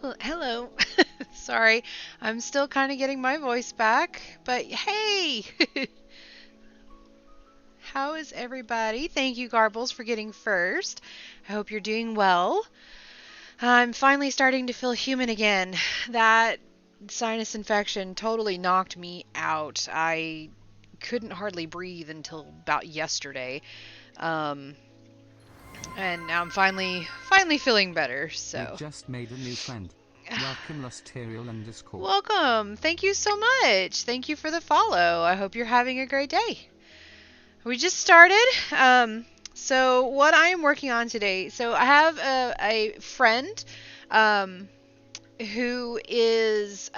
Well, hello. Sorry, I'm still kind of getting my voice back, but hey, how is everybody? Thank you, Garbles, for getting first. I hope you're doing well. I'm finally starting to feel human again. That sinus infection totally knocked me out. I couldn't hardly breathe until about yesterday. Um, and now I'm finally feeling better, You've so. just made a new friend. Welcome Losterial and Discord. Welcome. Thank you so much. Thank you for the follow. I hope you're having a great day. We just started. So what I am working on today. So I have a friend, um, who is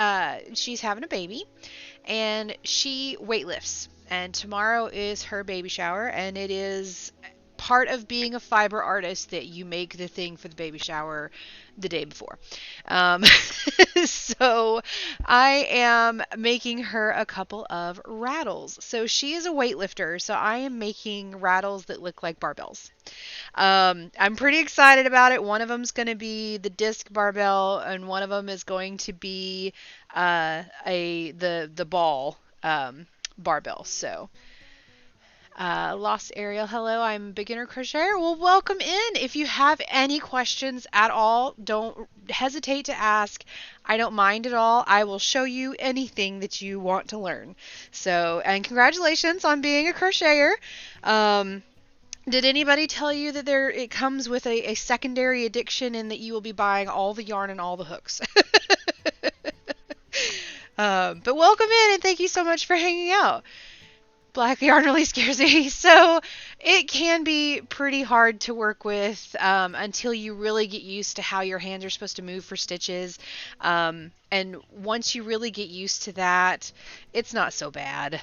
she's having a baby, and she weightlifts. And tomorrow is her baby shower, and it is part of being a fiber artist that you make the thing for the baby shower the day before. Um, so I am making her a couple of rattles. So she is a weightlifter, so I am making rattles that look like barbells. I'm pretty excited about it. One of them's going to be the disc barbell, and one of them is going to be the ball barbell. So Lost Ariel, hello, I'm beginner crocheter. Well, welcome in. If you have any questions at all, don't hesitate to ask. I don't mind at all. I will show you anything that you want to learn. So, and congratulations on being a crocheter. Um, did anybody tell you that it comes with a secondary addiction and that you will be buying all the yarn and all the hooks? But welcome in and thank you so much for hanging out. Black yarn really scares me. So it can be pretty hard to work with until you really get used to how your hands are supposed to move for stitches. And once you really get used to that, it's not so bad.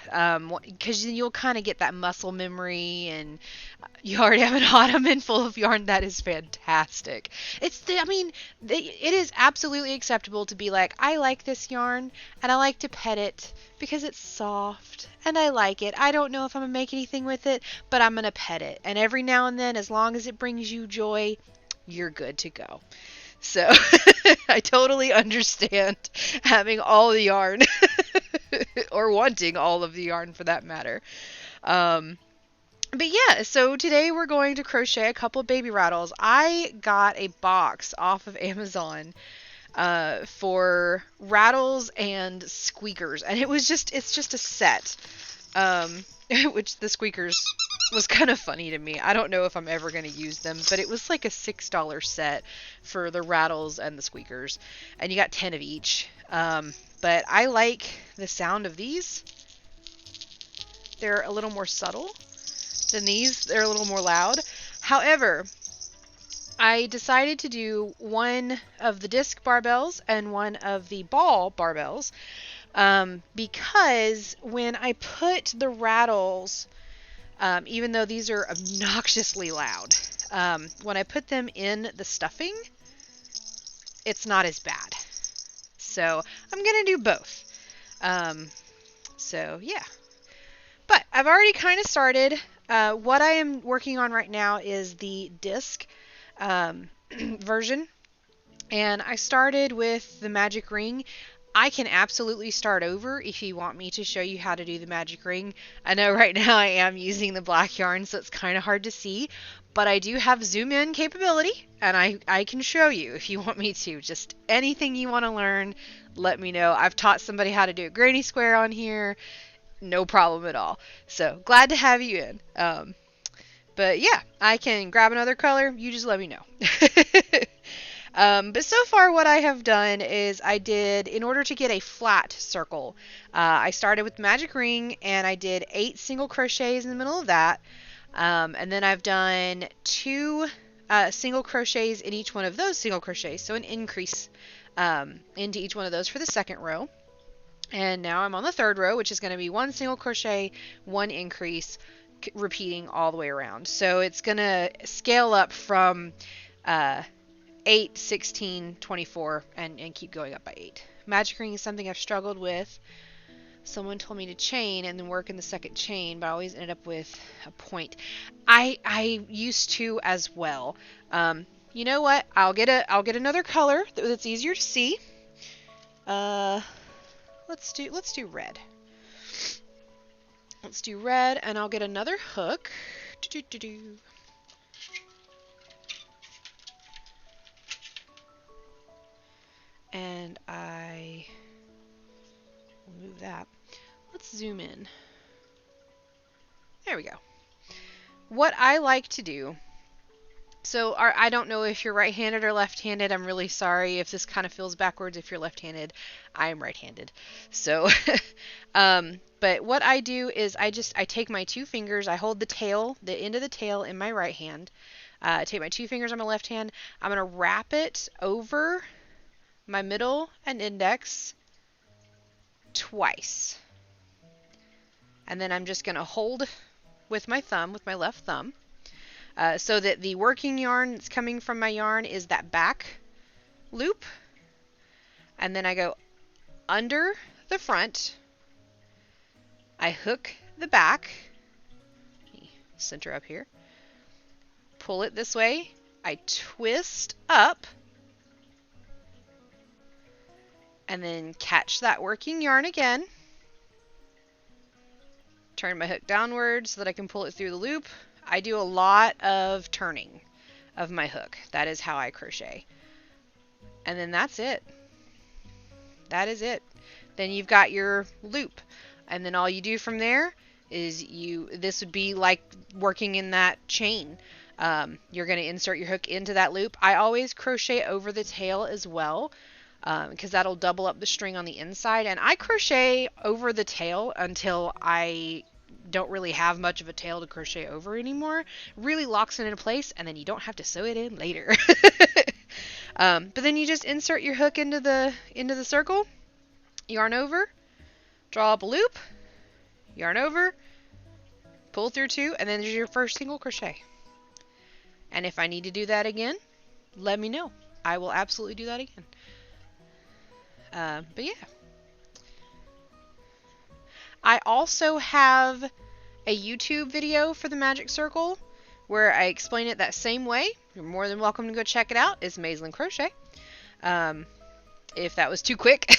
Because you'll kind of get that muscle memory, and you already have an ottoman full of yarn. That is fantastic. It is absolutely acceptable to be like, I like this yarn, and I like to pet it because it's soft and I like it. I don't know if I'm gonna make anything with it, but I'm gonna pet it. And every now and then, as long as it brings you joy, you're good to go. So I totally understand having all the yarn or wanting all of the yarn for that matter. Um, but yeah, so today we're going to crochet a couple of baby rattles. I got a box off of Amazon for rattles and squeakers, and it's just a set. Um, which the squeakers was kind of funny to me. I don't know if I'm ever going to use them, but it was like a $6 set for the rattles and the squeakers, and you got 10 of each. But I like the sound of these. They're a little more subtle than these. They're a little more loud. However, I decided to do one of the disc barbells and one of the ball barbells because when I put the rattles, even though these are obnoxiously loud, when I put them in the stuffing, it's not as bad. So I'm going to do both. So yeah. But I've already kind of started. What I am working on right now is the disc version. And I started with the magic ring. I can absolutely start over if you want me to show you how to do the magic ring. I know right now I am using the black yarn, so it's kind of hard to see, but I do have zoom in capability, and I can show you if you want me to. Just anything you want to learn, let me know. I've taught somebody how to do a granny square on here, no problem at all. So glad to have you in. But yeah, I can grab another color. You just let me know. But so far what I have done is in order to get a flat circle, I started with the magic ring and I did 8 single crochets in the middle of that. And then I've done 2 single crochets in each one of those single crochets, so an increase into each one of those for the second row. And now I'm on the third row, which is going to be 1 single crochet, 1 increase, repeating all the way around. So it's going to scale up from 8, 16, 24, and keep going up by 8. Magic ring is something I've struggled with. Someone told me to chain and then work in the second chain, but I always ended up with a point. I used to as well. You know what? I'll get another color that's easier to see. Let's do red. Let's do red, and I'll get another hook. Do-do-do-do. And I will move that. Let's zoom in. There we go. What I like to do, so I don't know if you're right-handed or left-handed. I'm really sorry if this kind of feels backwards. If you're left-handed, I'm right-handed. So, but what I do is I take my two fingers, I hold the end of the tail in my right hand. I take my two fingers on my left hand. I'm going to wrap it over my middle and index twice. And then I'm just going to hold with my left thumb, so that the working yarn that's coming from my yarn is that back loop. And then I go under the front. I hook the back. Center up here. Pull it this way. I twist up. And then catch that working yarn again. Turn my hook downward so that I can pull it through the loop. I do a lot of turning of my hook. That is how I crochet. And then that's it. That is it. Then you've got your loop. And then all you do from there is this would be like working in that chain. You're going to insert your hook into that loop. I always crochet over the tail as well, because that'll double up the string on the inside. And I crochet over the tail until I don't really have much of a tail to crochet over anymore. Really locks it into place, and then you don't have to sew it in later. But then you just insert your hook into the circle, yarn over, draw up a loop, yarn over, pull through two, and then there's your first single crochet. And if I need to do that again, let me know. I will absolutely do that again. But yeah. I also have a YouTube video for the Magic Circle where I explain it that same way. You're more than welcome to go check it out. It's Maislyn Crochet. If that was too quick.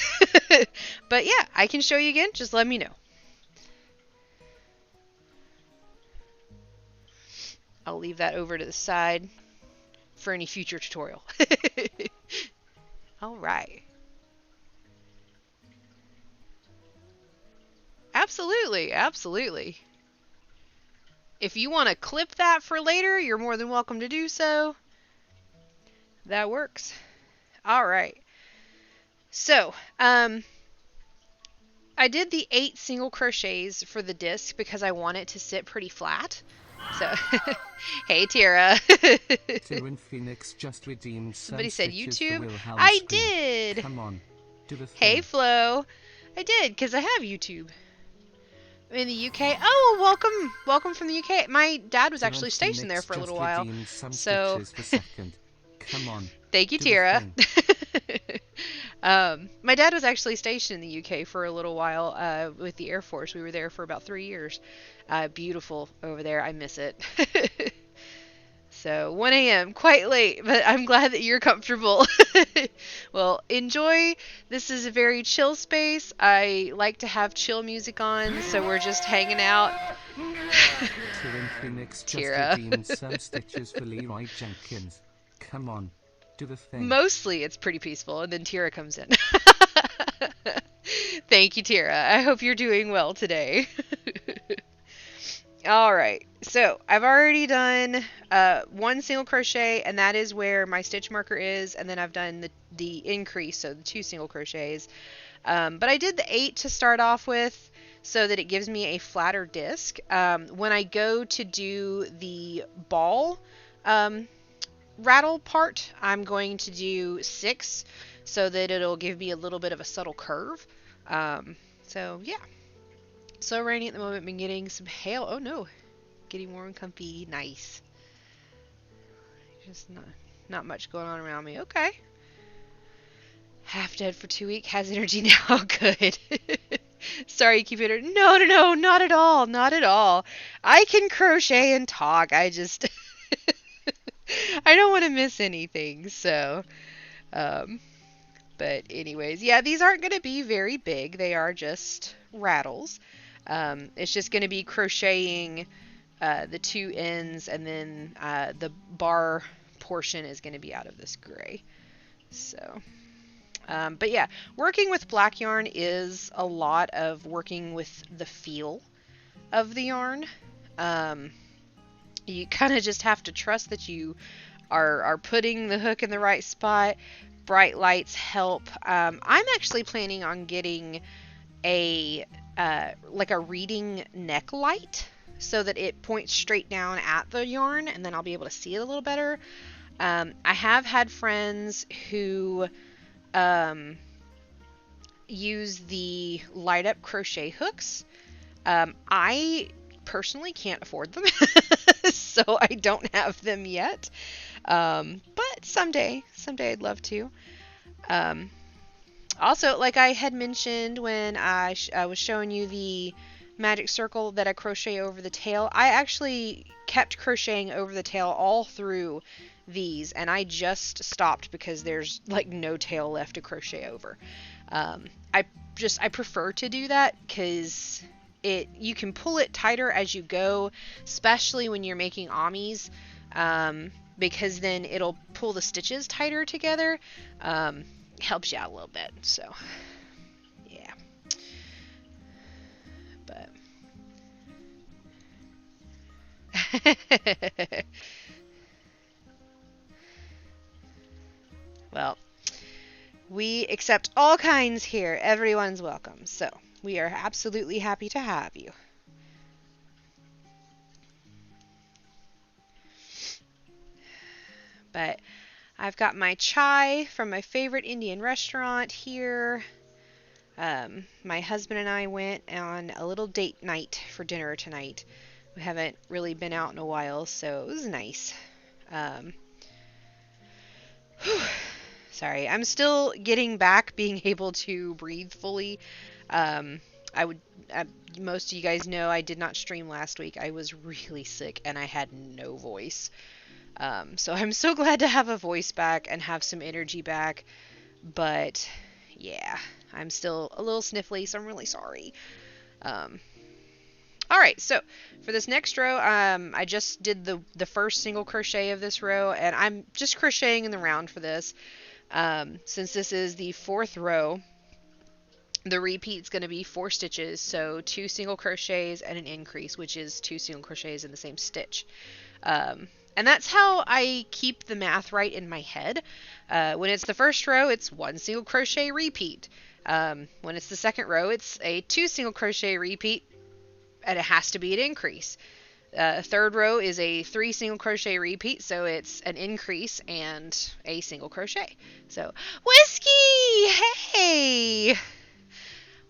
But yeah, I can show you again. Just let me know. I'll leave that over to the side for any future tutorial. All right. Absolutely, absolutely. If you want to clip that for later, you're more than welcome to do so. That works. All right. So, I did the 8 single crochets for the disc because I want it to sit pretty flat. So, hey, Tira. Tyrion Phoenix just redeemed some Somebody said stitches for YouTube. Wilhelm I Scream. did. Come on, do the thing. Hey, Flo. I did, because I have YouTube. I'm in the UK. Oh, welcome from the UK. My dad was actually Tyrion stationed there Phoenix for a little just while. redeemed some So, stitches per second. Come on. thank you, do the Tira. thing. My dad was actually stationed in the UK for a little while with the Air Force. We were there for about 3 years. Beautiful over there. I miss it. So 1 a.m., quite late, but I'm glad that you're comfortable. Well, enjoy. This is a very chill space. I like to have chill music on, so we're just hanging out. Tyrion Phoenix just Tira. redeemed some stitches for Leroy Jenkins. Come on, do the thing. Mostly it's pretty peaceful, and then Tira comes in. Thank you, Tira. I hope you're doing well today. All right, so I've already done 1 single crochet, and that is where my stitch marker is, and then I've done the increase, so the 2 single crochets. But I did the 8 to start off with so that it gives me a flatter disc. When I go to do the ball rattle part, I'm going to do 6 so that it'll give me a little bit of a subtle curve. So yeah. So rainy at the moment, been getting some hail. Oh no, getting warm and comfy, nice. Just not much going on around me. Okay. Half dead for 2 weeks, has energy now. Good. Sorry, keep it. No, not at all, not at all. I can crochet and talk. I just I don't want to miss anything. So, um, but anyways, yeah, these aren't going to be very big. They are just rattles. It's just going to be crocheting the two ends, and then the bar portion is going to be out of this gray. So, but yeah, working with black yarn is a lot of working with the feel of the yarn. You kind of just have to trust that you are putting the hook in the right spot. Bright lights help. I'm actually planning on getting a like a reading neck light so that it points straight down at the yarn, and then I'll be able to see it a little better. I have had friends who use the light up crochet hooks. I personally can't afford them, so I don't have them yet. But someday I'd love to. Also, like I had mentioned when I was showing you the magic circle that I crochet over the tail, I actually kept crocheting over the tail all through these, and I just stopped because there's like no tail left to crochet over. I prefer to do that because you can pull it tighter as you go, especially when you're making amis, because then it'll pull the stitches tighter together. Helps you out a little bit. So yeah, but well, we accept all kinds here. Everyone's welcome. So we are absolutely happy to have you. But I've got my chai from my favorite Indian restaurant here. My husband and I went on a little date night for dinner tonight. We haven't really been out in a while, so it was nice. Sorry, I'm still getting back being able to breathe fully. Most of you guys know I did not stream last week. I was really sick and I had no voice. So I'm so glad to have a voice back and have some energy back. But yeah, I'm still a little sniffly, so I'm really sorry. Alright, so for this next row, I just did the first single crochet of this row, and I'm just crocheting in the round for this. Since this is the fourth row, the repeat's going to be 4 stitches, so 2 single crochets and an increase, which is 2 single crochets in the same stitch. And that's how I keep the math right in my head. When it's the first row, it's 1 single crochet repeat. When it's the second row, it's a 2 single crochet repeat, and it has to be an increase. Third row is a 3 single crochet repeat, so it's an increase and a single crochet. So, Whiskey! Hey!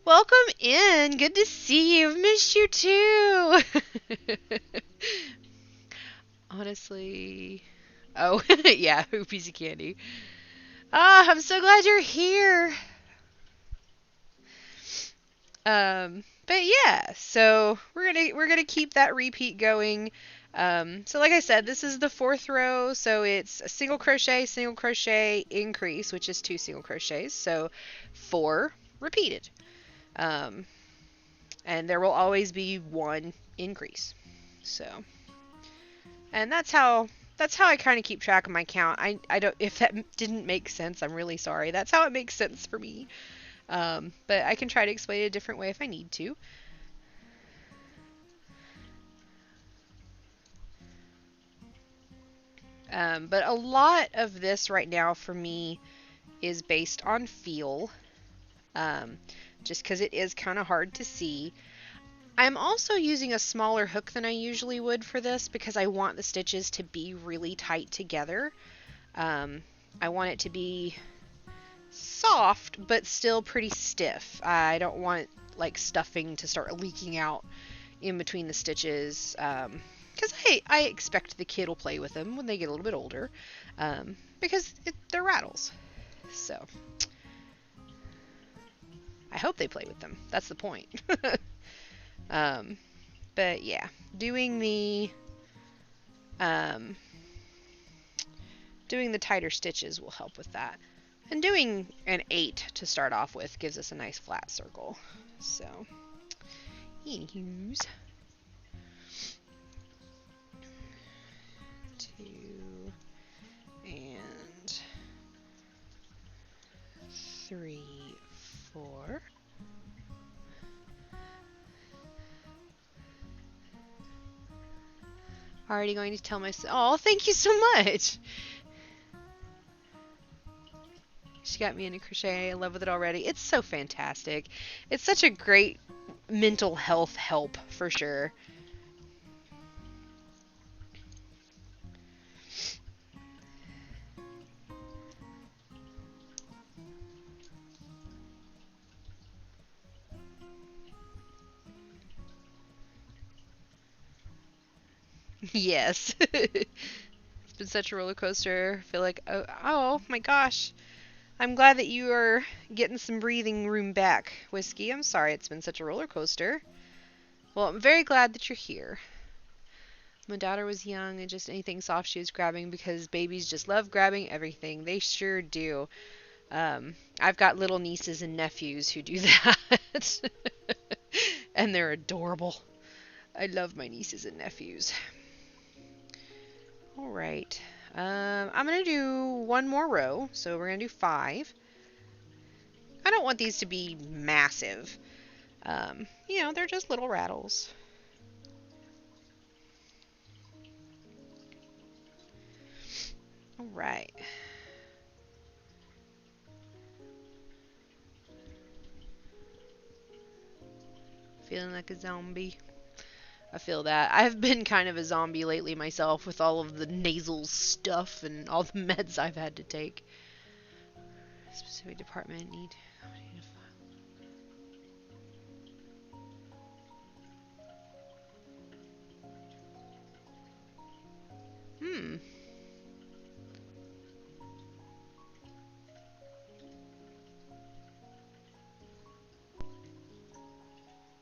Welcome in. Good to see you. I've missed you too. Honestly. Oh, yeah, piece of candy. Ah, I'm so glad you're here. But yeah, so we're gonna keep that repeat going. So like I said, this is the fourth row, so it's a single crochet, increase, which is 2 single crochets, so 4 repeated. And there will always be 1 increase. So, and that's how I kind of keep track of my count. I don't, if that didn't make sense, I'm really sorry. That's how it makes sense for me. But I can try to explain it a different way if I need to. But a lot of this right now for me is based on feel, just because it is kind of hard to see. I'm also using a smaller hook than I usually would for this because I want the stitches to be really tight together. I want it to be soft but still pretty stiff. I don't want like stuffing to start leaking out in between the stitches, because I expect the kid will play with them when they get a little bit older, because they're rattles. So I hope they play with them. That's the point. But yeah, doing the doing the tighter stitches will help with that. And doing an 8 to start off with gives us a nice flat circle. So, anywho's. 2 and 3, 4. Already going to tell myself, oh, thank you so much. She got me into crochet. I love with it already. It's so fantastic. It's such a great mental health help for sure. Yes. It's been such a roller coaster. I feel like, oh my gosh. I'm glad that you are getting some breathing room back, Whiskey. I'm sorry it's been such a roller coaster. Well, I'm very glad that you're here. My daughter was young and just anything soft she was grabbing because babies just love grabbing everything. They sure do. I've got little nieces and nephews who do that. And they're adorable. I love my nieces and nephews. Alright. I'm going to do one more row. So we're going to do 5. I don't want these to be massive. You know, they're just little rattles. Alright. Feeling like a zombie. I feel that. I've been kind of a zombie lately myself with all of the nasal stuff and all the meds I've had to take. Specific department need. Hmm.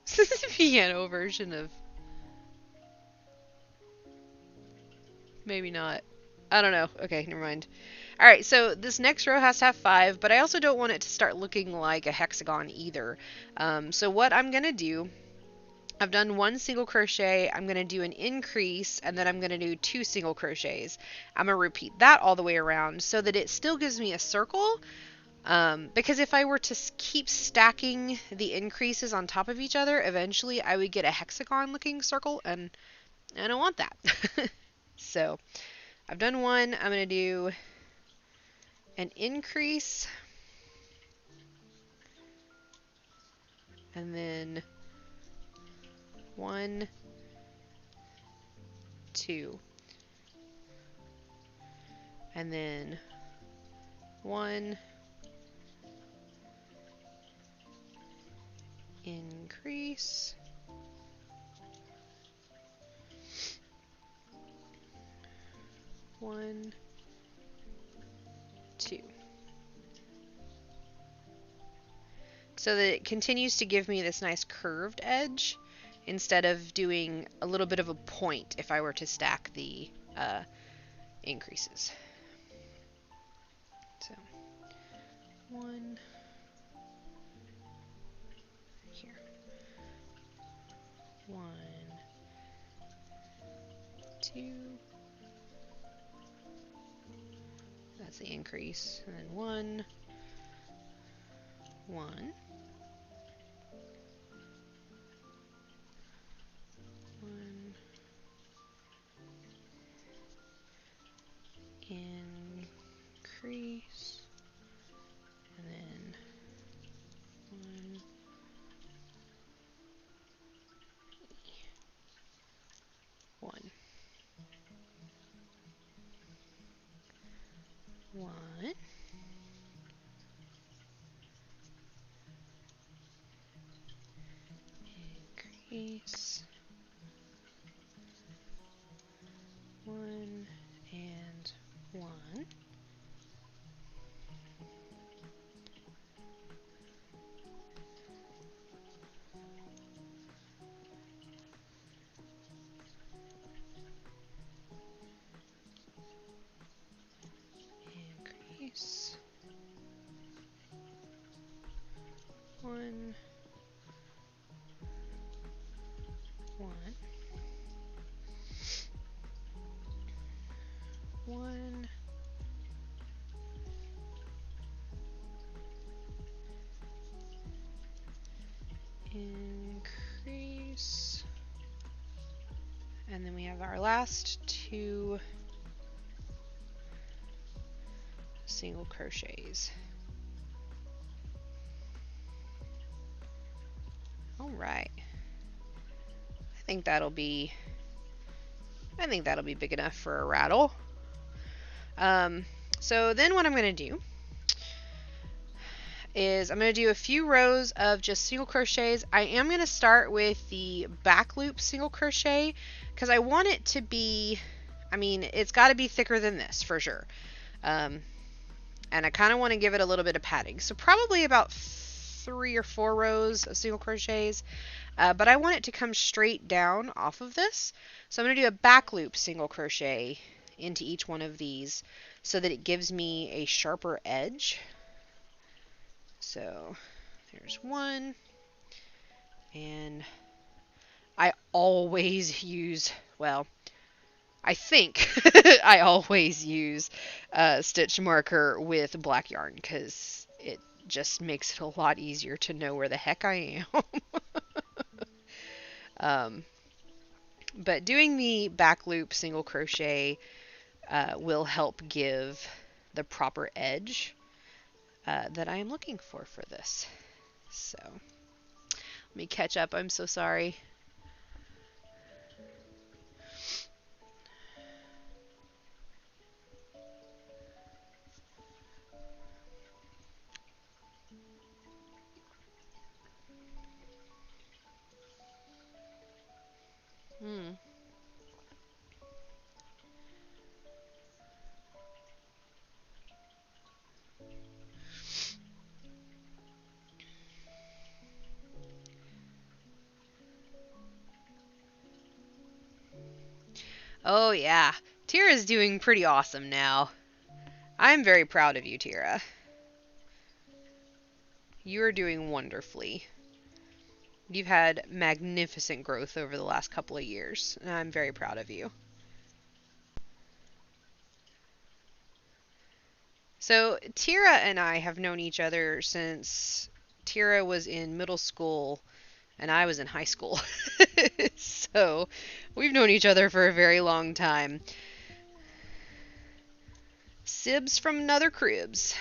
This is the piano version of... Maybe not. I don't know. Okay, never mind. Alright, so this next row has to have 5, but I also don't want it to start looking like a hexagon either. So what I'm going to do, I've done 1 single crochet, I'm going to do an increase, and then I'm going to do 2 single crochets. I'm going to repeat that all the way around so that it still gives me a circle. Because if I were to keep stacking the increases on top of each other, eventually I would get a hexagon looking circle, and I don't want that. So I've done 1. I'm going to do an increase, and then 1, 2, and then 1, increase, 1, 2. So that it continues to give me this nice curved edge instead of doing a little bit of a point if I were to stack the increases. So 1 here, 1, 2, that's the increase, and then 1, 1, 1, increase, and then 1, 1, 1, increase, 1, and 1. 1, 1, 1. Increase. And then we have our last 2 single crochets. All right. I think that'll be big enough for a rattle. So then what I'm going to do is I'm going to do a few rows of just single crochets. I am going to start with the back loop single crochet because I want it to be, I mean, it's got to be thicker than this for sure. And I kind of want to give it a little bit of padding. So probably about 3 or 4 rows of single crochets. But I want it to come straight down off of this. So I'm going to do a back loop single crochet into each one of these so that it gives me a sharper edge. So there's 1, and I always use, well, I think I always use stitch marker with black yarn because it just makes it a lot easier to know where the heck I am. But doing the back loop single crochet will help give the proper edge that I am looking for this. So let me catch up. I'm so sorry. Oh yeah, Tira's doing pretty awesome now. I'm very proud of you, Tira. You are doing wonderfully. You've had magnificent growth over the last couple of years, and I'm very proud of you. So Tira and I have known each other since Tira was in middle school and I was in high school. So we've known each other for a very long time. Sibs from another cribs.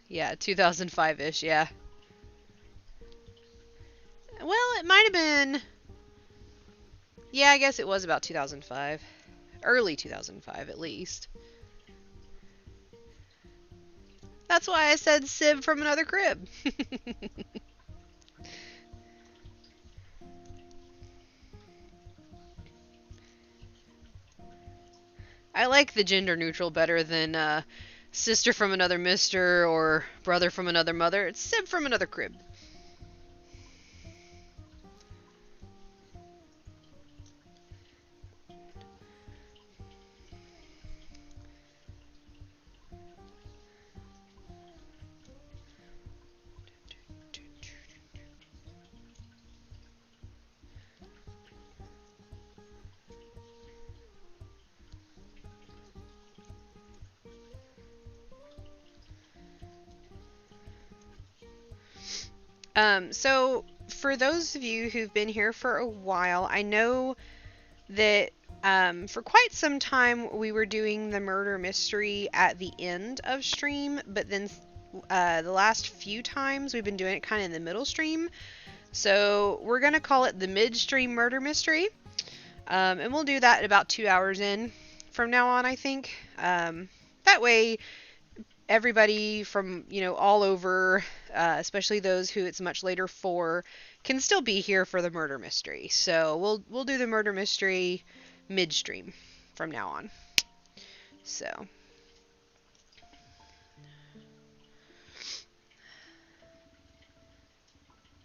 Yeah, 2005-ish, yeah. Well, it might have been... Yeah, I guess it was about 2005. Early 2005, at least. That's why I said sib from another crib. I like the gender neutral better than sister from another mister or brother from another mother. It's sib from another crib. So for those of you who've been here for a while, I know that for quite some time we were doing the murder mystery at the end of stream, but then the last few times we've been doing it kind of in the middle stream. So we're going to call it the midstream murder mystery. And we'll do that about 2 hours in from now on, I think. That way everybody from, all over, especially those who it's much later for, can still be here for the murder mystery. So we'll do the murder mystery midstream from now on. So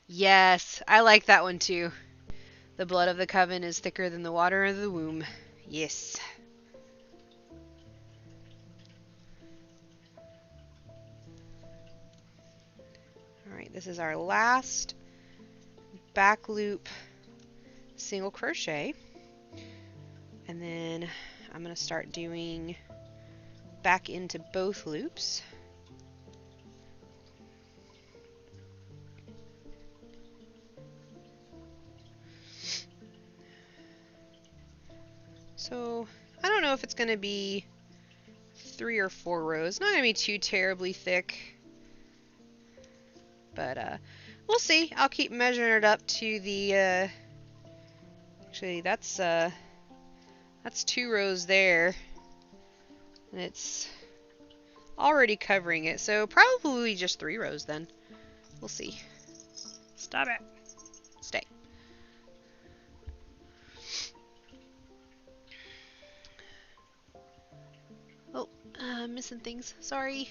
yes, I like that one too. The blood of the coven is thicker than the water of the womb. Yes. Alright, this is our last back loop single crochet. And then I'm going to start doing back into both loops. So I don't know if it's going to be 3 or 4 rows. Not going to be too terribly thick. But we'll see. I'll keep measuring it up to the actually that's 2 rows there. And it's already covering it. So probably just 3 rows then. We'll see. Stop it. Stay. Oh, missing things. Sorry.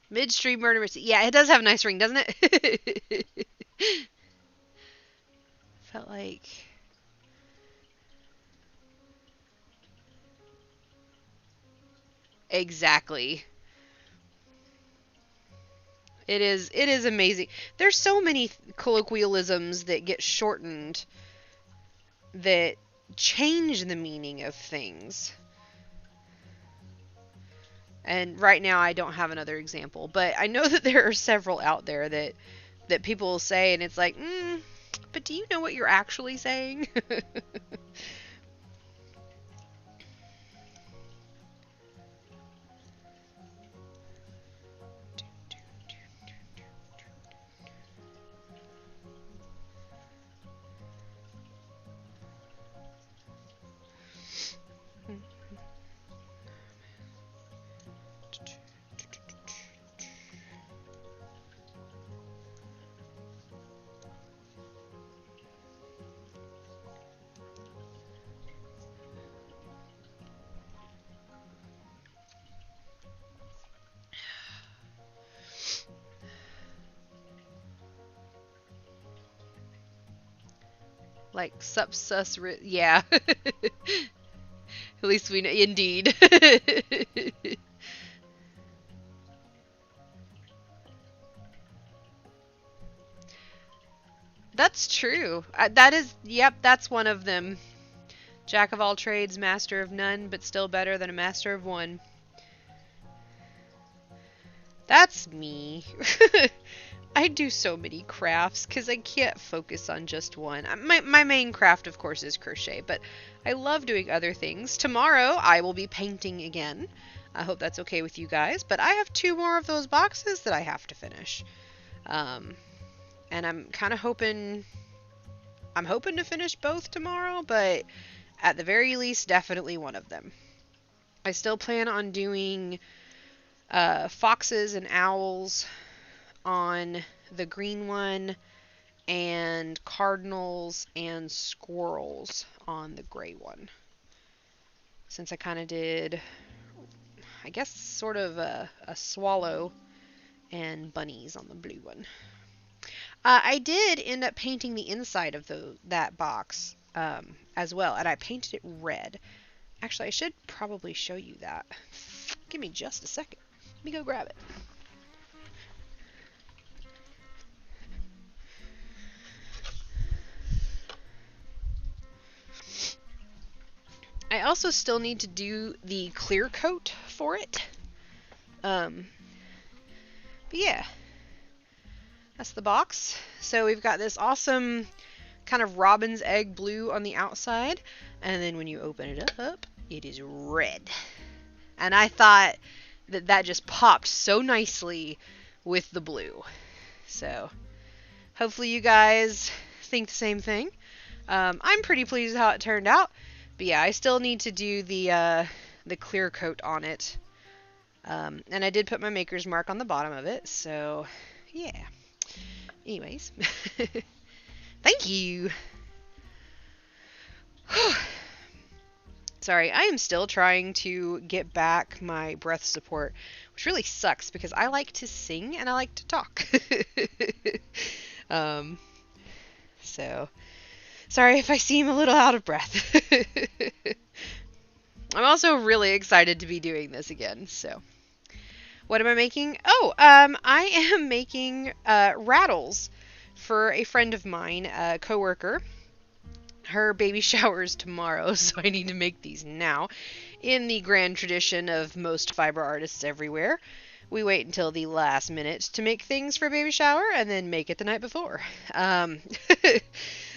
Midstream Murder Mystery. Yeah, it does have a nice ring, doesn't it? Felt like... Exactly. It is amazing. There's so many colloquialisms that get shortened that change the meaning of things. And right now I don't have another example, but I know that there are several out there that people will say, and it's like, but do you know what you're actually saying? Like yeah. At least we know, indeed. That's true. Yep, that's one of them. Jack of all trades, master of none, but still better than a master of one. That's me. I do so many crafts because I can't focus on just one. My main craft, of course, is crochet, but I love doing other things. Tomorrow, I will be painting again. I hope that's okay with you guys, but I have 2 more of those boxes that I have to finish. And I'm kind of hoping... I'm hoping to finish both tomorrow, but at the very least, definitely one of them. I still plan on doing foxes and owls on the green one, and cardinals and squirrels on the gray one. Since I kind of did, I guess, sort of a swallow and bunnies on the blue one. I did end up painting the inside of that box as well, and I painted it red. Actually, I should probably show you that. Give me just a second. Let me go grab it. I also still need to do the clear coat for it. But yeah, that's the box. So we've got this awesome kind of robin's egg blue on the outside, and then when you open it up, it is red. And I thought that just popped so nicely with the blue. So hopefully you guys think the same thing. I'm pretty pleased with how it turned out. But yeah, I still need to do the clear coat on it. And I did put my maker's mark on the bottom of it, so yeah. Anyways, thank you. Sorry, I am still trying to get back my breath support, which really sucks because I like to sing and I like to talk. So... Sorry if I seem a little out of breath. I'm also really excited to be doing this again, so What am I making? Oh, I am making rattles for a friend of mine, a coworker. Her baby shower is tomorrow, so I need to make these now. In the grand tradition of most fiber artists everywhere, we wait until the last minute to make things for baby shower and then make it the night before. Um,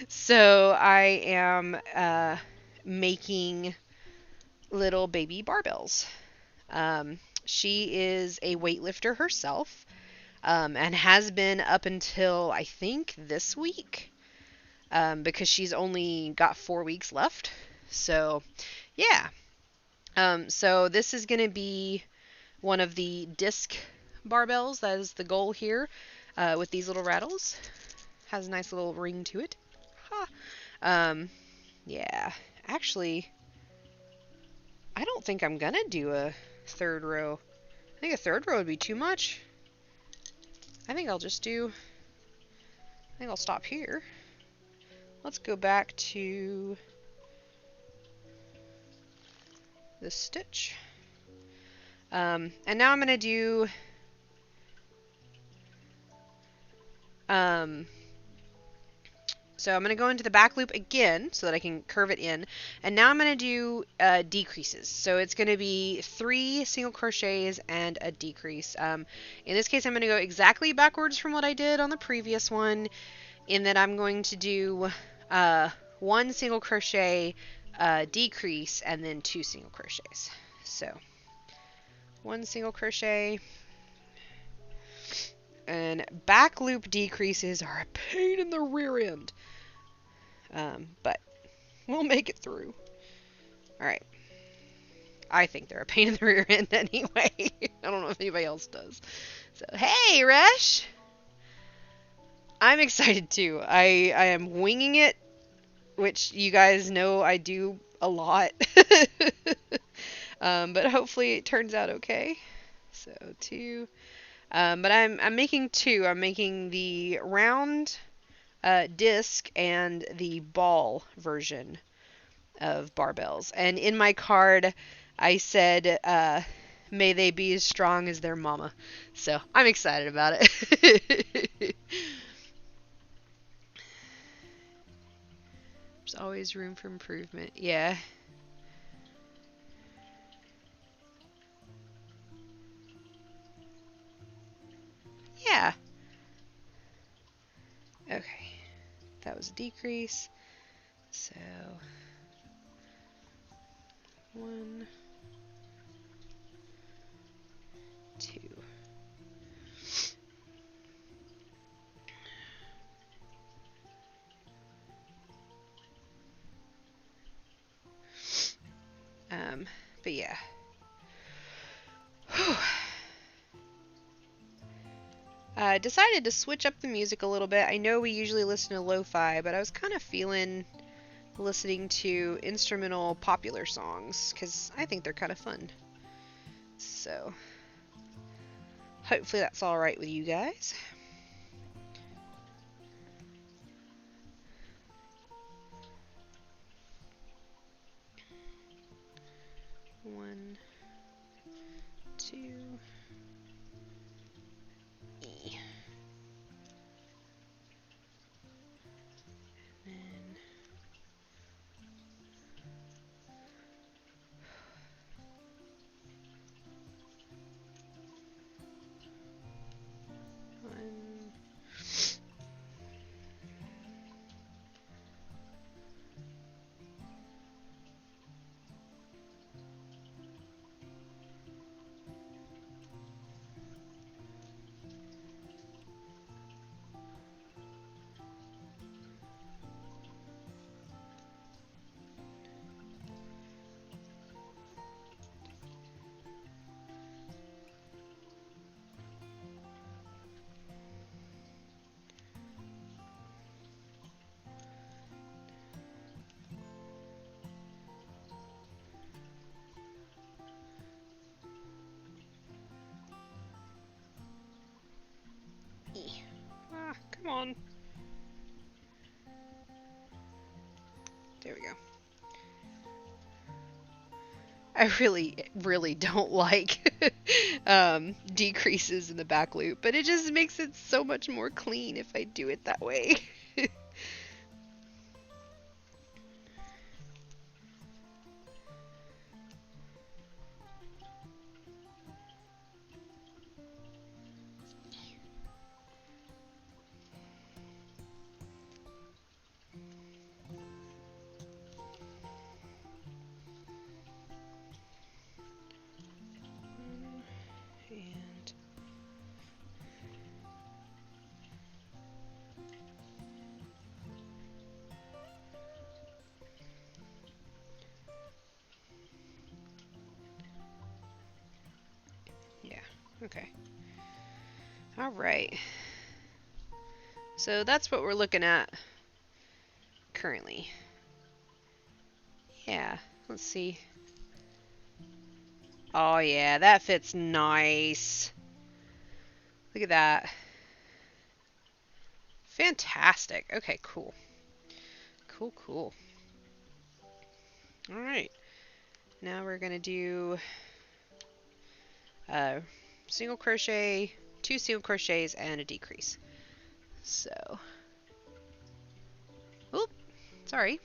so I am making little baby barbells. She is a weightlifter herself, and has been up until I think this week, because she's only got 4 weeks left. So, yeah. So this is going to be one of the disc barbells. That is the goal here, with these little rattles. Has a nice little ring to it. Ha. Yeah. Actually, I don't think I'm going to do a third row. I think a third row would be too much. I think I'll stop here. Let's go back to this stitch. And now I'm going to do so I'm going to go into the back loop again so that I can curve it in. And now I'm going to do decreases. So it's going to be 3 single crochets and a decrease. In this case, I'm going to go exactly backwards from what I did on the previous one, in that I'm going to do 1 single crochet, decrease, and then 2 single crochets. So 1 single crochet. And back loop decreases are a pain in the rear end. But we'll make it through. Alright. I think they're a pain in the rear end anyway. I don't know if anybody else does. So, hey, Resh! I'm excited too. I am winging it, which you guys know I do a lot. But hopefully it turns out okay. So 2. But I'm making 2. I'm making the round disc and the ball version of barbells. And in my card, I said, may they be as strong as their mama. So I'm excited about it. There's always room for improvement. Yeah. Yeah. Okay. That was a decrease. So 1, 2. But yeah. Decided to switch up the music a little bit. I know we usually listen to lo-fi, but I was kind of feeling listening to instrumental popular songs, because I think they're kind of fun. So, hopefully that's alright with you guys. One, 2, E. And then one. E. Ah, come on. There we go. I really, really don't like decreases in the back loop, but it just makes it so much more clean if I do it that way. And yeah, okay. All right. So that's what we're looking at currently. Yeah, let's see. Oh yeah, that fits nice. Look at that. Fantastic. Okay, cool. Cool, cool. All right. Now we're going to do a single crochet, 2 single crochets, and a decrease. So, oop, sorry.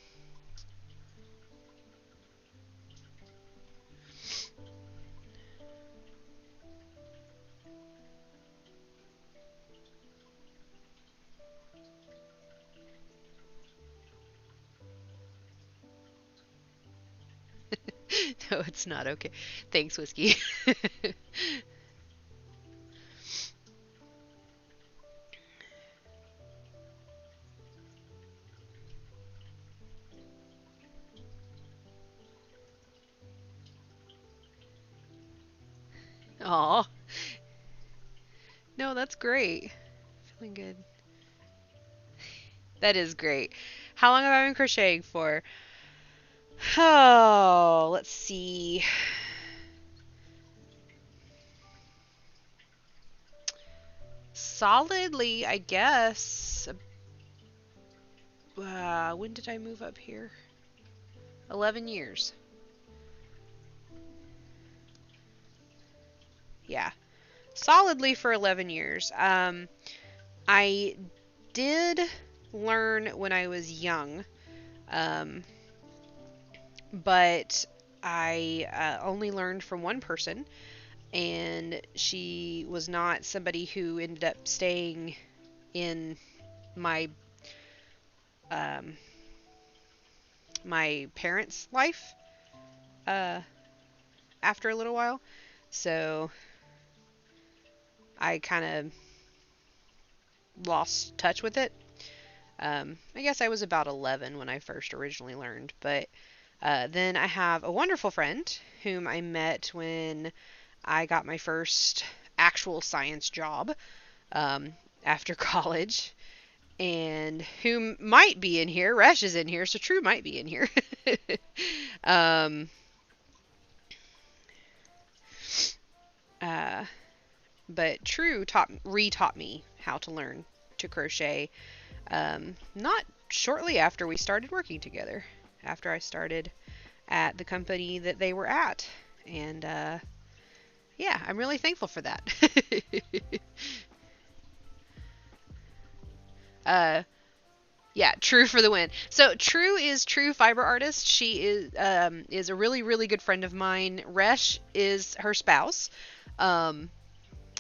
No, it's not okay. Thanks, Whiskey. Aw. No, that's great. Feeling good. That is great. How long have I been crocheting for? Oh, let's see. Solidly, I guess. When did I move up here? 11 years. Yeah. Solidly for 11 years. I did learn when I was young, um, but I only learned from one person, and she was not somebody who ended up staying in my um, my parents' life uh, after a little while. So I kind of lost touch with it. I guess I was about 11 when I first originally learned, but then I have a wonderful friend whom I met when I got my first actual science job um, after college, and who might be in here. Resh is in here, so True might be in here. um, uh, but True re-taught me how to learn to crochet. Not shortly after we started working together, after I started at the company that they were at, and yeah, I'm really thankful for that. uh, Yeah, True for the win. So True is True Fiber Artist. She is a really really good friend of mine. Resh is her spouse. Um,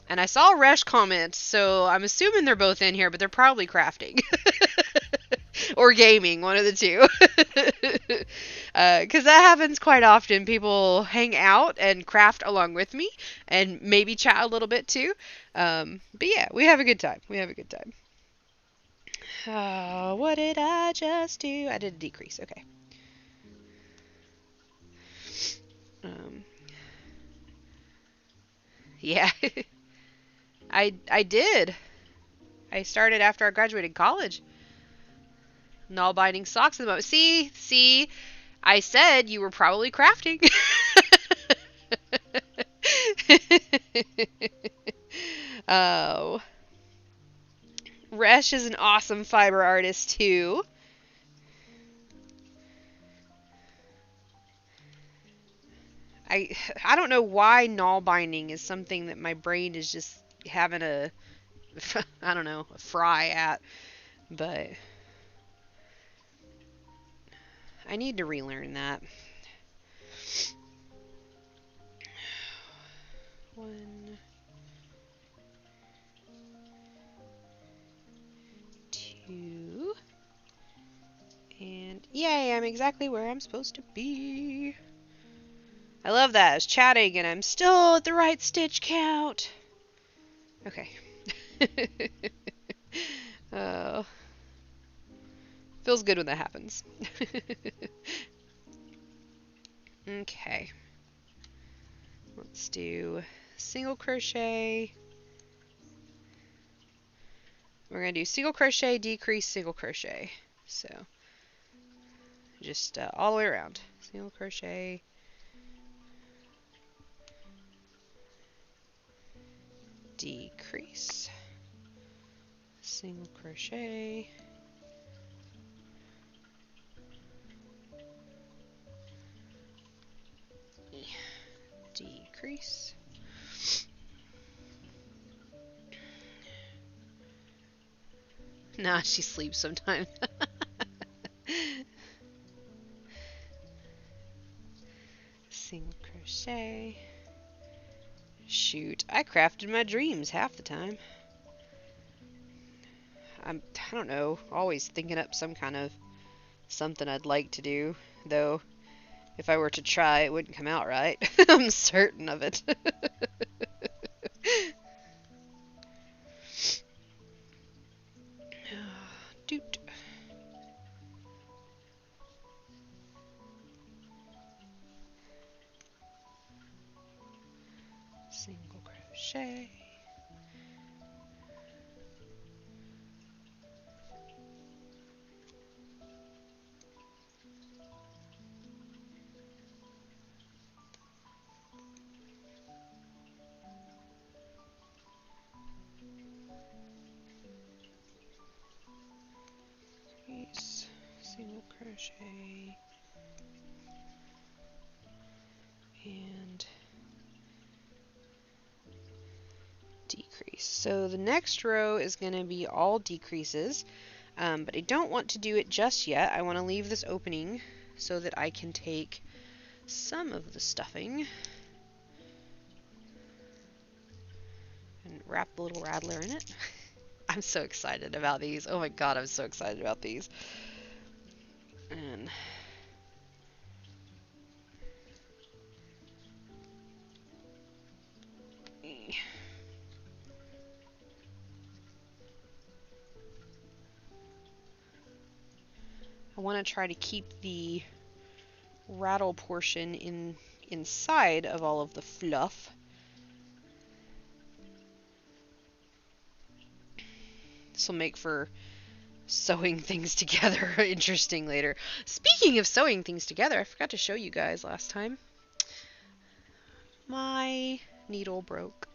and I saw Resh comment, so I'm assuming they're both in here, but they're probably crafting or gaming, one of the two. Because that happens quite often. People hang out and craft along with me, and maybe chat a little bit too. But yeah, we have a good time. We have a good time. Oh, what did I just do? I did a decrease. Okay. Um, yeah, I did. I started after I graduated college. Null binding socks at the moment. See, I said you were probably crafting. Oh, Resh is an awesome fiber artist too. I don't know why knot binding is something that my brain is just having a I don't know, a fry at, but I need to relearn that. 1, 2, and yay, I'm exactly where I'm supposed to be. I love that. I was chatting and I'm still at the right stitch count. Okay. Oh, feels good when that happens. Okay. Let's do single crochet. We're going to do single crochet, decrease, single crochet. So just all the way around. Single crochet, decrease, single crochet, decrease. Nah, she sleeps sometimes. Single crochet. Shoot, I crafted my dreams half the time. I don't know, always thinking up some kind of something I'd like to do, though if I were to try, it wouldn't come out right. I'm certain of it. Doot. Single crochet. Increase, single crochet, and decrease. So the next row is going to be all decreases, but I don't want to do it just yet. I want to leave this opening so that I can take some of the stuffing and wrap the little rattler in it. I'm so excited about these. Oh my god, I'm so excited about these. And I want to try to keep the rattle portion inside of all of the fluff. This will make for sewing things together interesting later. Speaking of sewing things together, I forgot to show you guys last time. My needle broke.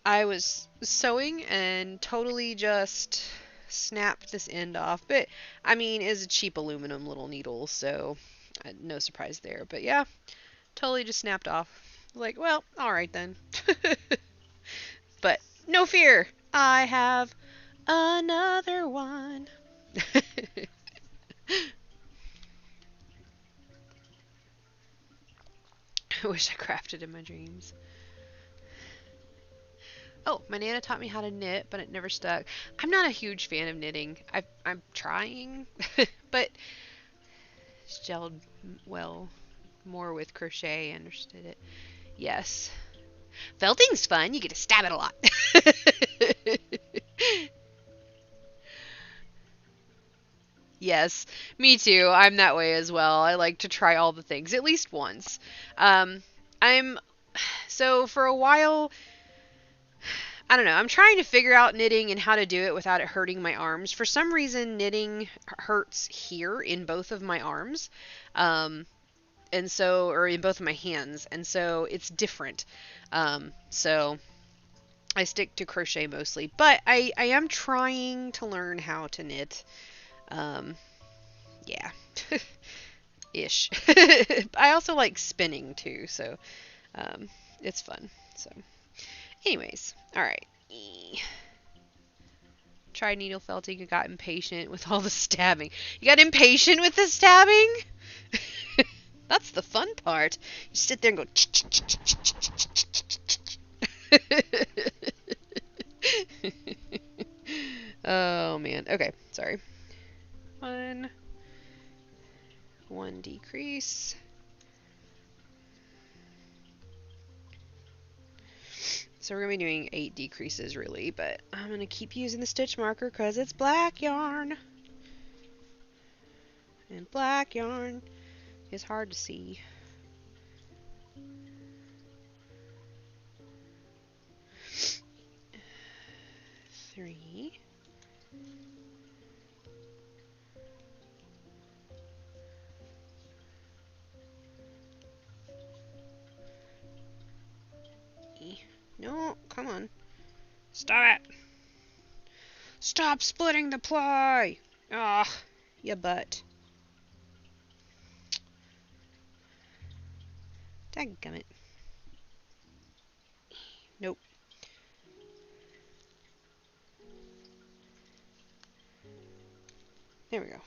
I was sewing and totally just snapped this end off, but I mean, it's a cheap aluminum little needle, so no surprise there. But yeah, totally just snapped off. Like, well, alright then. But no fear, I have another one. I wish I crafted in my dreams. Oh, my Nana taught me how to knit, but it never stuck. I'm not a huge fan of knitting. I'm trying, but it's gelled well more with crochet. I understood it. Yes. Felting's fun. You get to stab it a lot. Yes, me too. I'm that way as well. I like to try all the things at least once. Um, I'm so for a while, I don't know. I'm trying to figure out knitting and how to do it without it hurting my arms. For some reason, knitting hurts here in both of my arms, and so or in both of my hands, and so it's different. So I stick to crochet mostly, but I am trying to learn how to knit. Yeah. ish. I also like spinning too, so it's fun. So, anyways, all right. Tried needle felting and got impatient with all the stabbing. You got impatient with the stabbing? That's the fun part. You sit there and go. Oh man. Okay, sorry. One decrease. So we're going to be doing 8 decreases really, but I'm going to keep using the stitch marker because it's black yarn. And black yarn is hard to see. Three. No, come on. Stop it. Stop splitting the ply. Ah, ya butt. Dadgummit. Nope. There we go.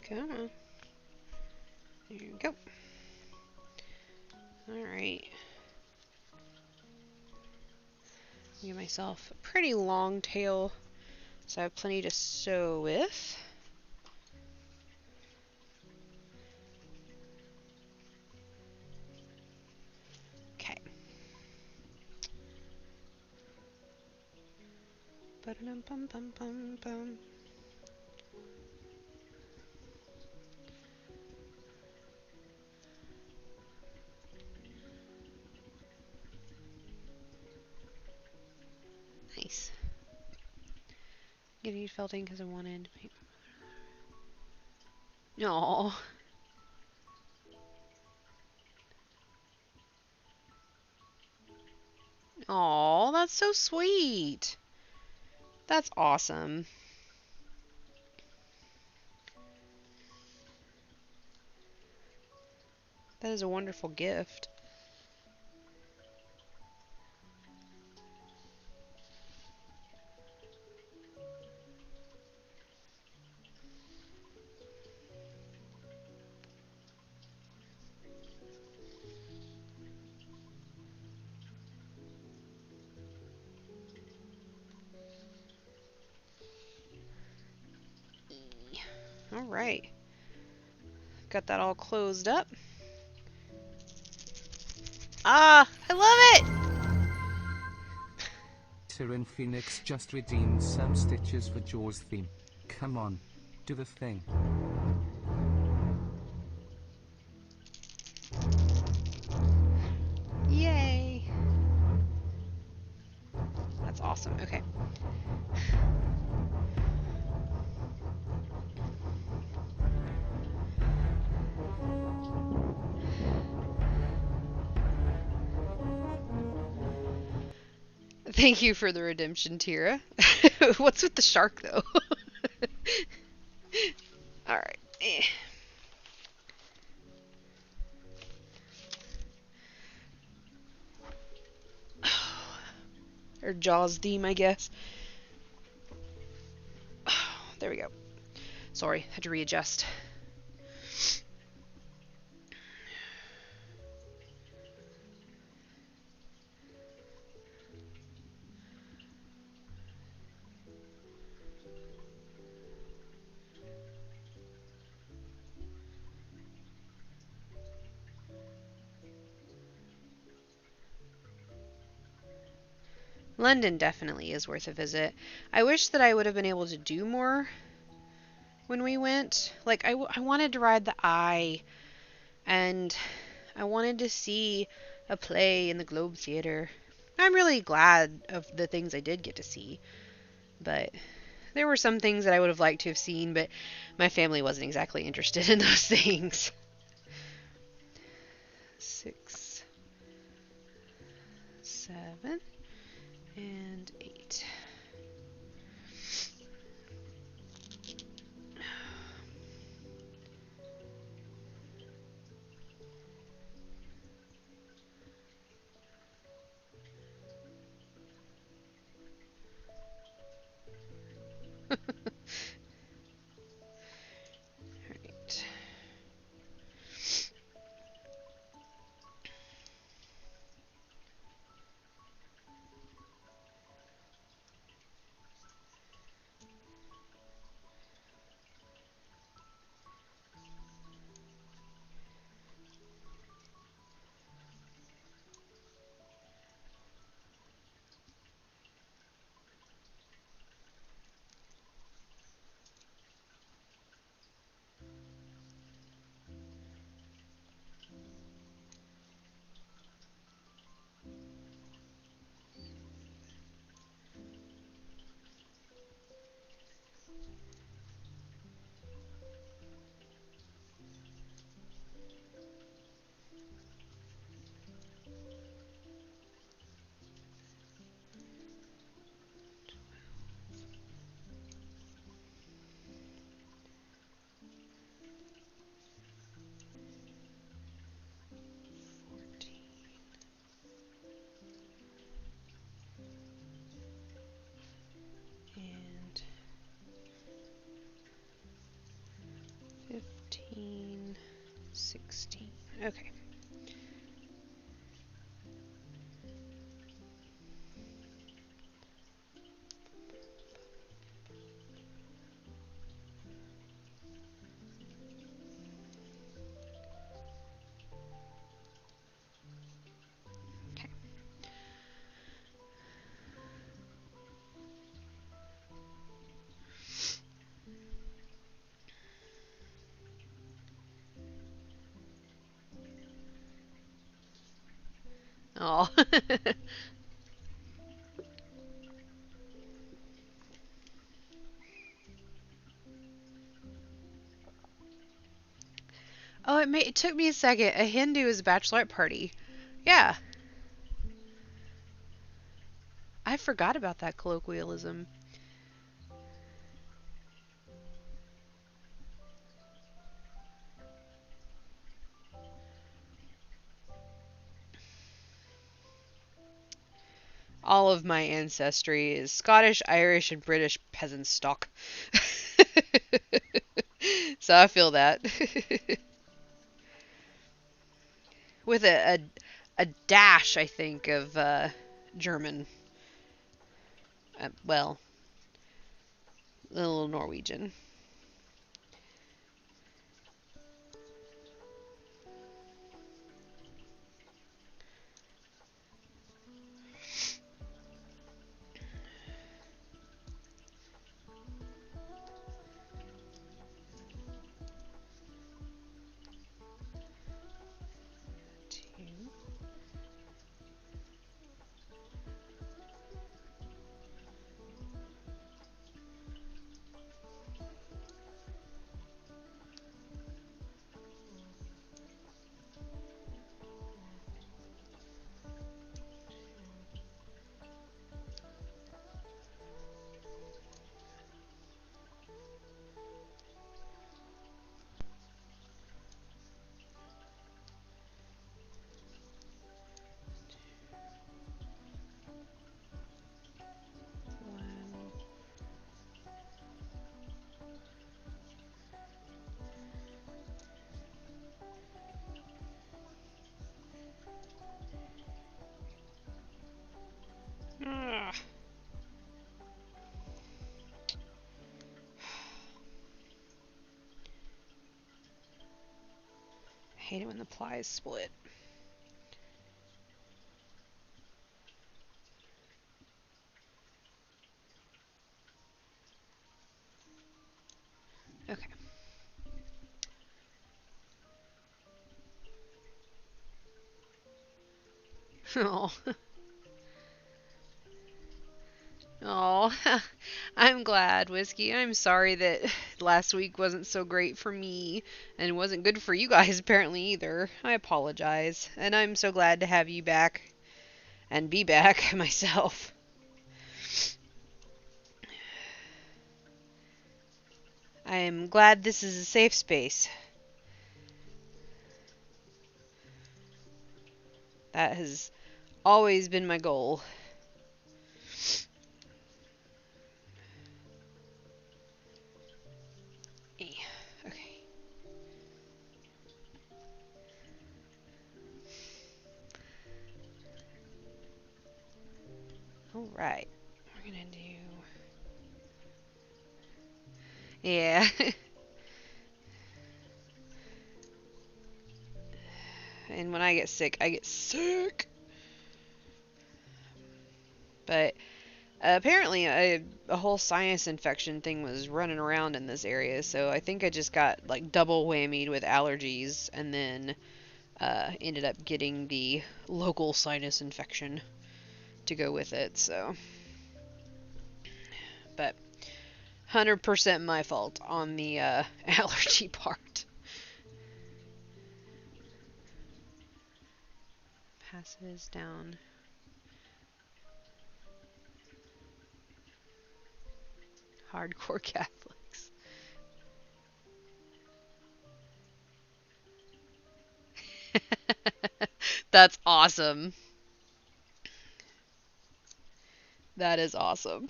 Come on. There you go. Alright. Give myself a pretty long tail, so I have plenty to sew with. Okay. Ba-dum-bum-bum-bum-bum. Nice. Getting felting because of one end. No. Aw, that's so sweet. That's awesome. That is a wonderful gift. All right. Got that all closed up. Ah, I love it! Tyrion Phoenix just redeemed some stitches for Jaws theme. Come on, do the thing. Yay! That's awesome. Okay. Thank you for the redemption, Tira. What's with the shark, though? Alright. Or Jaws theme, I guess. There we go. Sorry, had to readjust. London definitely is worth a visit. I wish that I would have been able to do more when we went. Like, I wanted to ride the Eye, and I wanted to see a play in the Globe Theater. I'm really glad of the things I did get to see, but there were some things that I would have liked to have seen, but my family wasn't exactly interested in those things. 6, 7, and 8. Alright. And 15, 16. Okay. Okay. Oh. Oh, it took me a second. A Hindu is a bachelorette party. Yeah, I forgot about that colloquialism. All of my ancestry is Scottish, Irish, and British peasant stock. So I feel that. With a dash, I think, of German. Well, a little Norwegian. Two. One. Ugh. I hate it when the plies split. Okay. Oh. Oh, I'm glad, Whiskey. I'm sorry that last week wasn't so great for me and wasn't good for you guys apparently either. I apologize. And I'm so glad to have you back and be back myself. I'm glad this is a safe space. That has always been my goal. Okay. All right. We're gonna do. Yeah. And when I get sick, I get sick. But apparently a whole sinus infection thing was running around in this area, so I think I just got like double whammied with allergies and then ended up getting the local sinus infection to go with it, so. But 100% my fault on the allergy part. Passes down. Hardcore Catholics. That's awesome. That is awesome.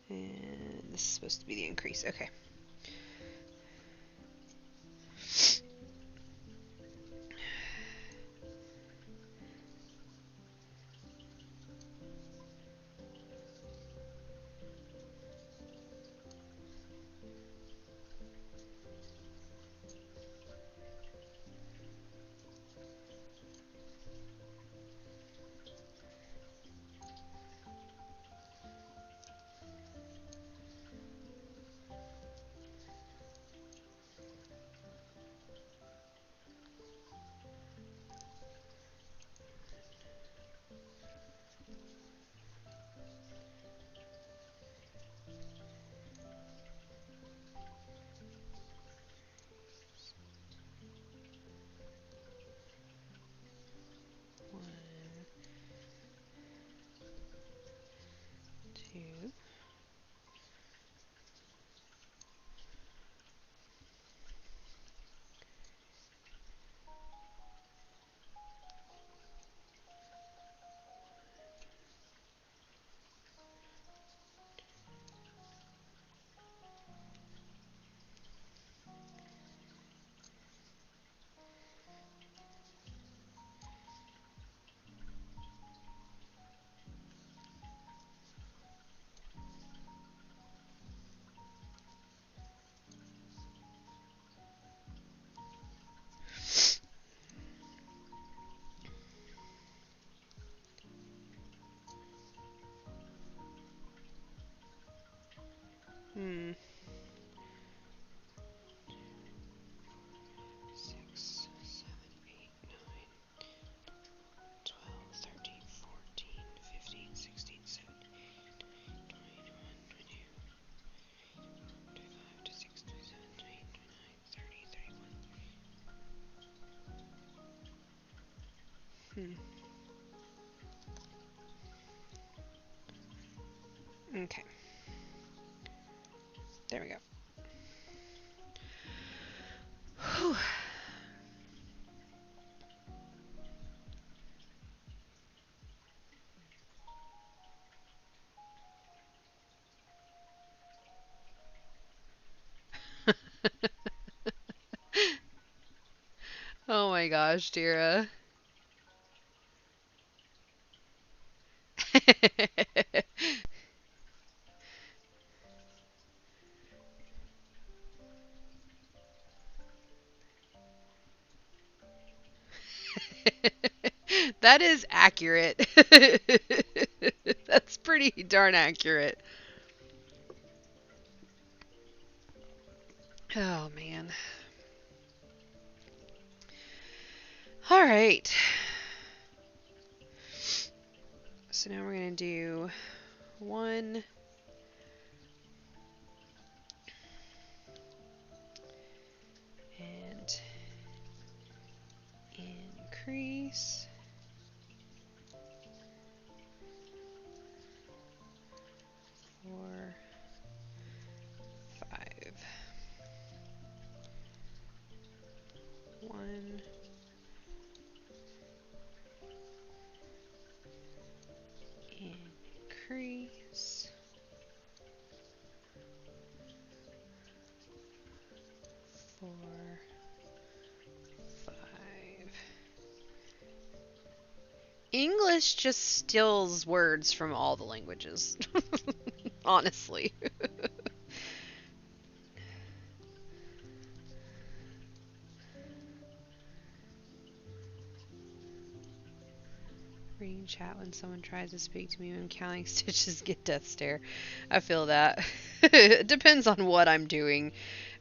And this is supposed to be the increase. Okay. One, two. Hmm. 6, 7, 8, 9, 12, 13, 14, 15, 16, 17, 20, 21, 22, 25, 26, 27, 28, 29, 30, 31. Okay. There we go. Whew. Oh my gosh, Tira. That is accurate. That's pretty darn accurate. Oh, man. All right. So now we're going to do 1 and increase 4, 5. 1 increase 4, 5. English just steals words from all the languages. Honestly. Reading chat when someone tries to speak to me when counting stitches get death stare. I feel that. It depends on what I'm doing.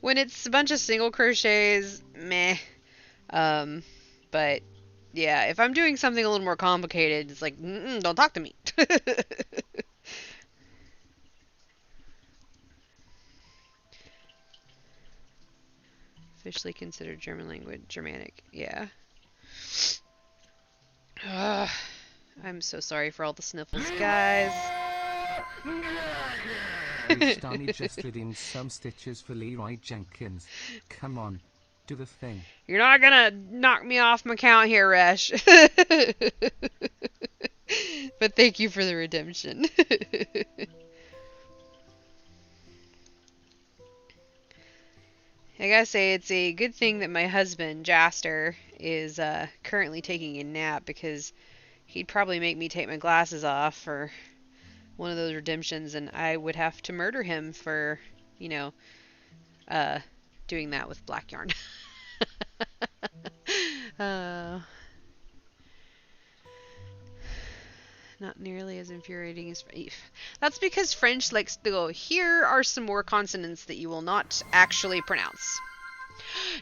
When it's a bunch of single crochets, meh. But yeah, if I'm doing something a little more complicated, it's like, don't talk to me. Officially considered German language, Germanic. Yeah. Ugh. I'm so sorry for all the sniffles, guys. Rustani just redeemed some stitches for Leroy Jenkins. Come on, do the thing. You're not gonna knock me off my count here, Resh. But thank you for the redemption. I gotta say, it's a good thing that my husband, Jaster, is currently taking a nap, because he'd probably make me take my glasses off for one of those redemptions, and I would have to murder him for, doing that with black yarn. Not nearly as infuriating as that's because French likes to go, here are some more consonants that you will not actually pronounce.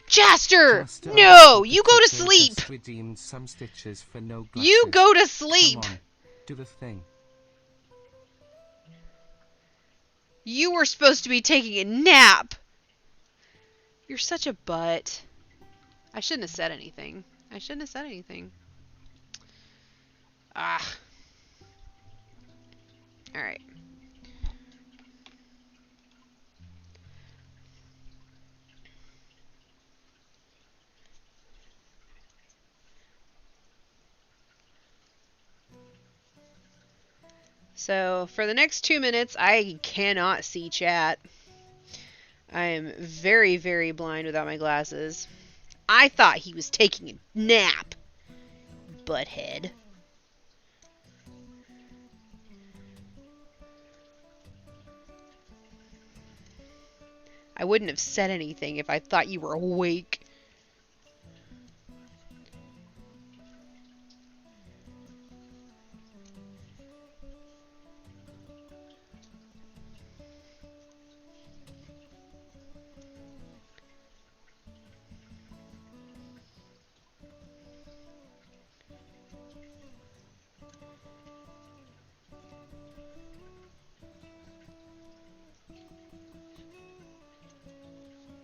Jaster! No! You go to sleep! Redeemed some stitches for no glasses. You go to sleep! Come on, do the thing. You were supposed to be taking a nap! You're such a butt. I shouldn't have said anything. Ah. Alright. So, for the next 2 minutes, I cannot see chat. I am very, very blind without my glasses. I thought he was taking a nap. Butthead. I wouldn't have said anything if I thought you were awake.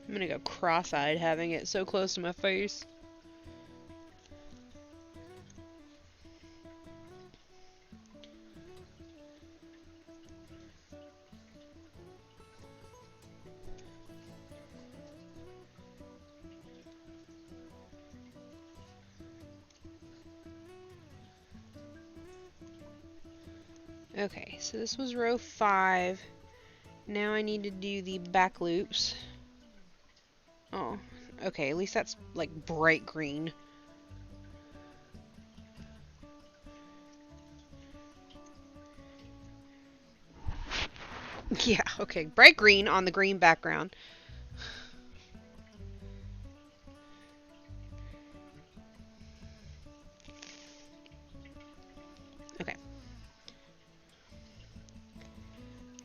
I'm gonna go cross-eyed having it so close to my face. Okay, so this was row 5. Now I need to do the back loops. Oh, okay, at least that's like bright green. Yeah, okay, bright green on the green background.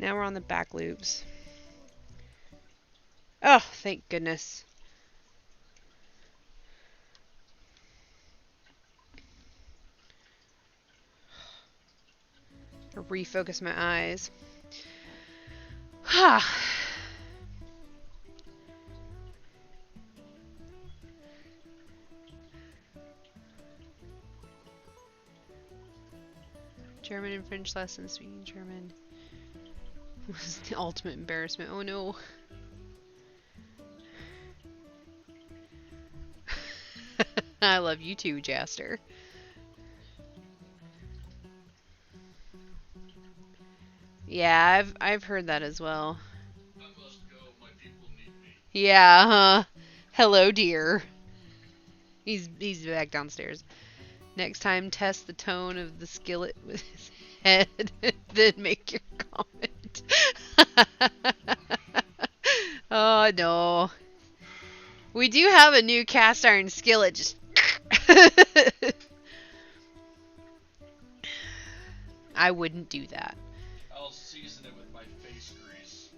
Now we're on the back loops. Oh, thank goodness. Refocus my eyes. Ha. German and French lessons. Speaking German was the ultimate embarrassment. Oh no. I love you too, Jaster. Yeah, I've heard that as well. I must go. My people need me. Yeah, huh? Hello, dear. He's back downstairs. Next time, test the tone of the skillet with his head, then make your comment. Oh no. We do have a new cast iron skillet. Just. I wouldn't do that. I'll season it with my face grease.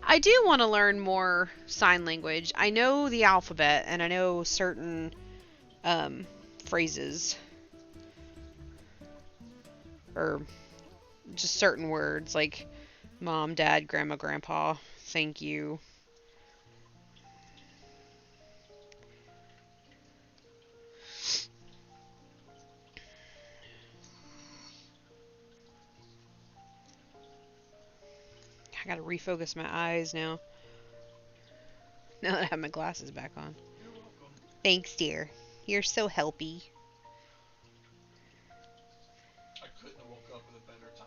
I do want to learn more sign language. I know the alphabet and I know certain phrases or just certain words like mom, dad, grandma, grandpa, thank you. I gotta refocus my eyes now. Now that I have my glasses back on. You're welcome. Thanks, dear. You're so helpy. I couldn't have woke up at a better time.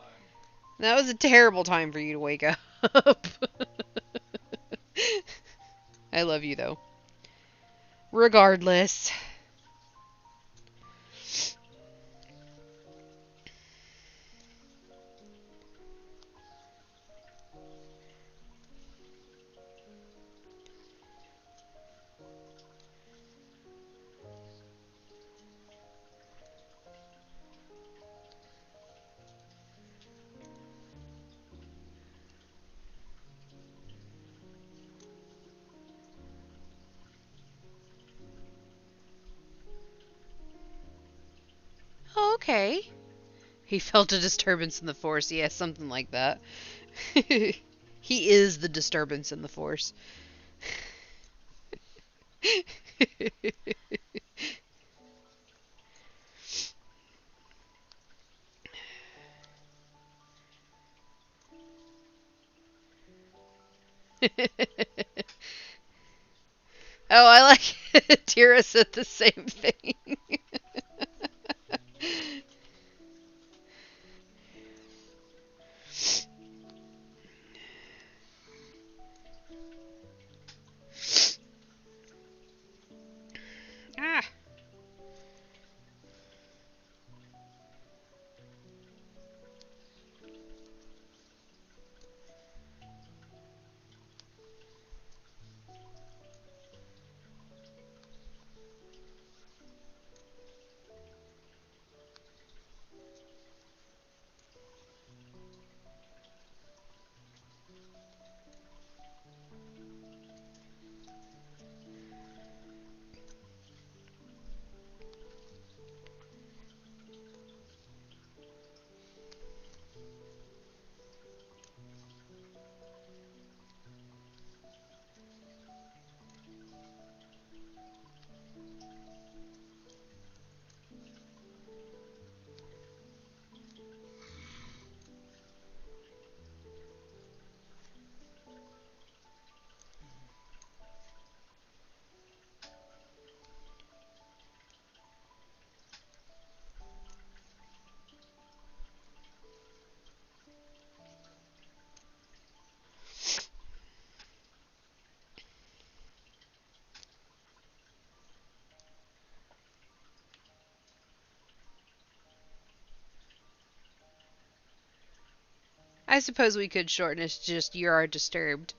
That was a terrible time for you to wake up. I love you, though. Regardless. Oh, okay. He felt a disturbance in the force. Yeah, something like that. He is the disturbance in the force. Oh, I like it. Tira said the same thing. Ah. I suppose we could shorten it to just you are disturbed.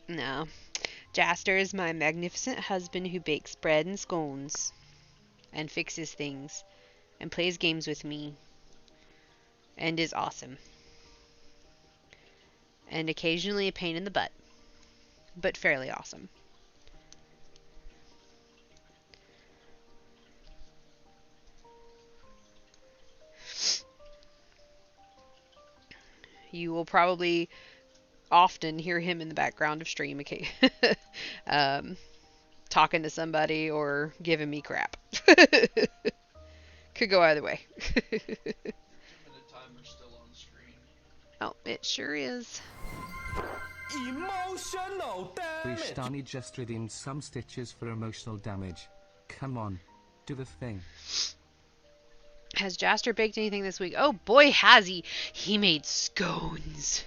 No. Jaster is my magnificent husband who bakes bread and scones and fixes things and plays games with me and is awesome. And occasionally a pain in the butt, but fairly awesome. You will probably often hear him in the background of stream, talking to somebody or giving me crap. Could go either way. The timer's still on screen. Oh, it sure is. Emotional damage. Rishtani just redeemed some stitches for emotional damage. Come on, do the thing. Has Jaster baked anything this week? Oh boy, has he. He made scones.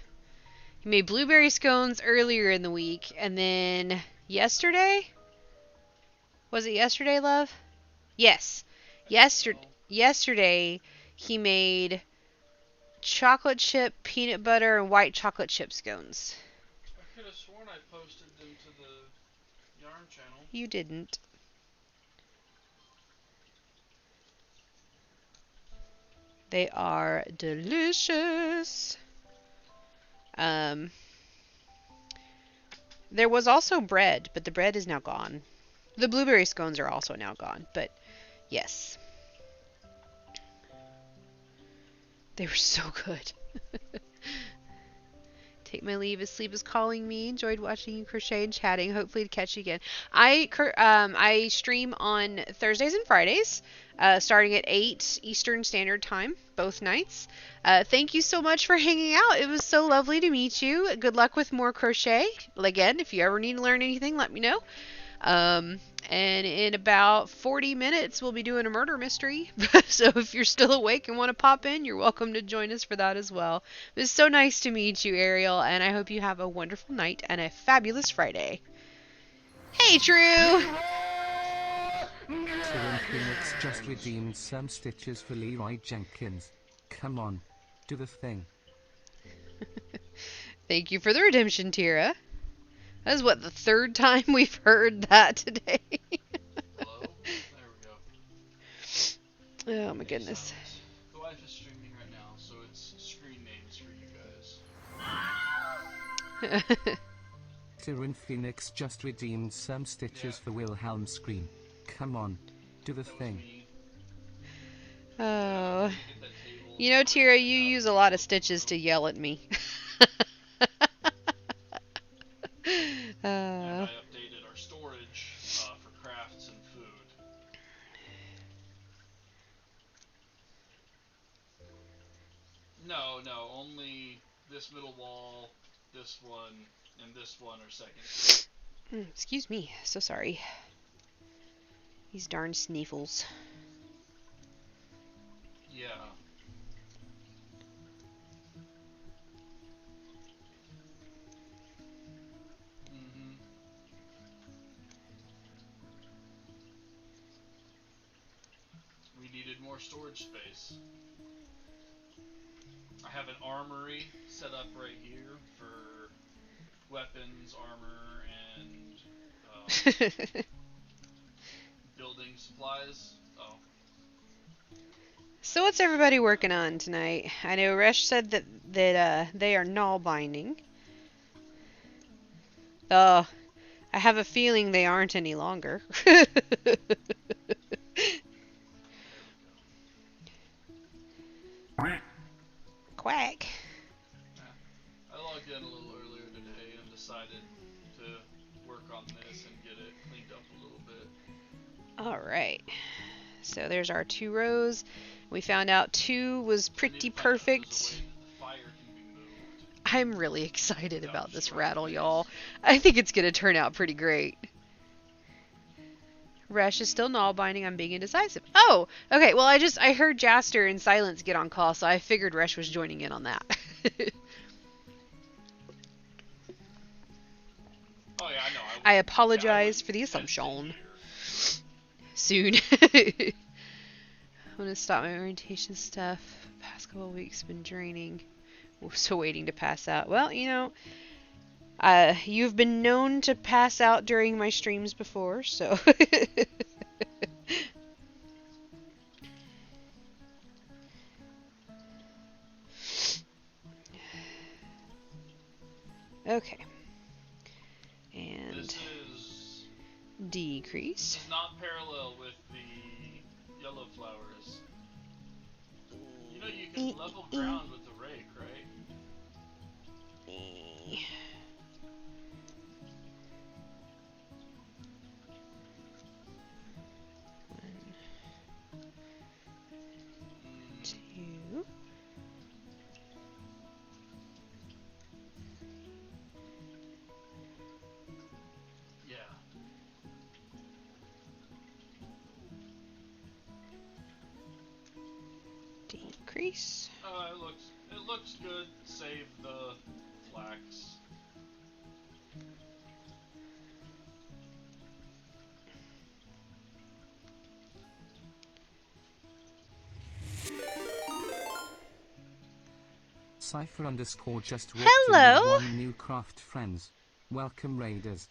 He made blueberry scones earlier in the week, and then yesterday? Was it yesterday, love? Yes. Yesterday, he made chocolate chip, peanut butter, and white chocolate chip scones. I could have sworn I posted them to the yarn channel. You didn't. They are delicious. There was also bread, but the bread is now gone. The blueberry scones are also now gone, but yes. They were so good. Take my leave as sleep is calling me. Enjoyed watching you crochet and chatting. Hopefully to catch you again. I stream on Thursdays and Fridays, starting at 8 Eastern Standard Time, both nights. Thank you so much for hanging out. It was so lovely to meet you. Good luck with more crochet. Again, if you ever need to learn anything, let me know. And in about 40 minutes, we'll be doing a murder mystery. So if you're still awake and want to pop in, you're welcome to join us for that as well. It was so nice to meet you, Ariel, and I hope you have a wonderful night and a fabulous Friday. Hey, True! Tyrion Phoenix just redeemed some stitches for Leroy Jenkins. Come on, do the thing. Thank you for the redemption, Tira. That is what, the third time we've heard that today? Hello? There we go. Oh my goodness. Silence. The wife is streaming right now, so it's screen names for you guys. Tyrion Phoenix just redeemed some stitches for Wilhelm Scream. Come on, do the thing. Me. Oh. Get that table. You know, Tira, you use a lot of stitches to yell at me. And I updated our storage for crafts and food. No, only this middle wall, this one, and this one are second. Excuse me, so sorry. These darn sneefles. Yeah. We needed more storage space. I have an armory set up right here for weapons, armor, and building supplies. Oh, So what's everybody working on tonight? I know Resh said that they are null binding. I have a feeling they aren't any longer. Quack. I logged in a little earlier today and decided to work on this and get it cleaned up a little bit. Alright. So there's our 2 rows. We found out 2 was pretty perfect. There's a way that the fire can be moved. I'm really excited about this rattle, y'all. I think it's going to turn out pretty great. Resh is still null binding. I'm being indecisive. Oh, okay. Well, I heard Jaster and Silence get on call, so I figured Resh was joining in on that. Oh yeah, I know. I apologize Yeah, for the wouldn't assumption. sit here. Soon. gonna stop my orientation stuff. Past couple of weeks been draining. We're still waiting to pass out. Well, you've been known to pass out during my streams before, so. Okay. And This is decrease. not parallel with the yellow flowers. You know you can level ground with the rake, right? Two. Yeah. Decrease. It looks good. Save the flax. Cypher underscore just Hello. walked in with 1 new craft friends. Welcome raiders.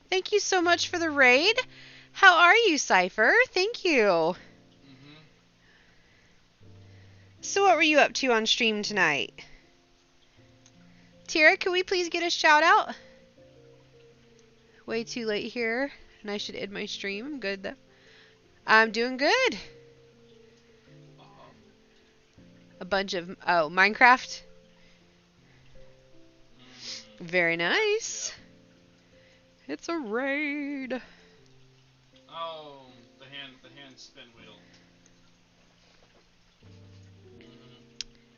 Thank you so much for the raid. How are you, Cypher? Thank you. Mm-hmm. So what were you up to on stream tonight? Tira, can we please get a shout out? Way too late here, and I should end my stream. I'm good though. I'm doing good. A bunch of Minecraft. Very nice. It's a raid. Oh, the hand spin wheel.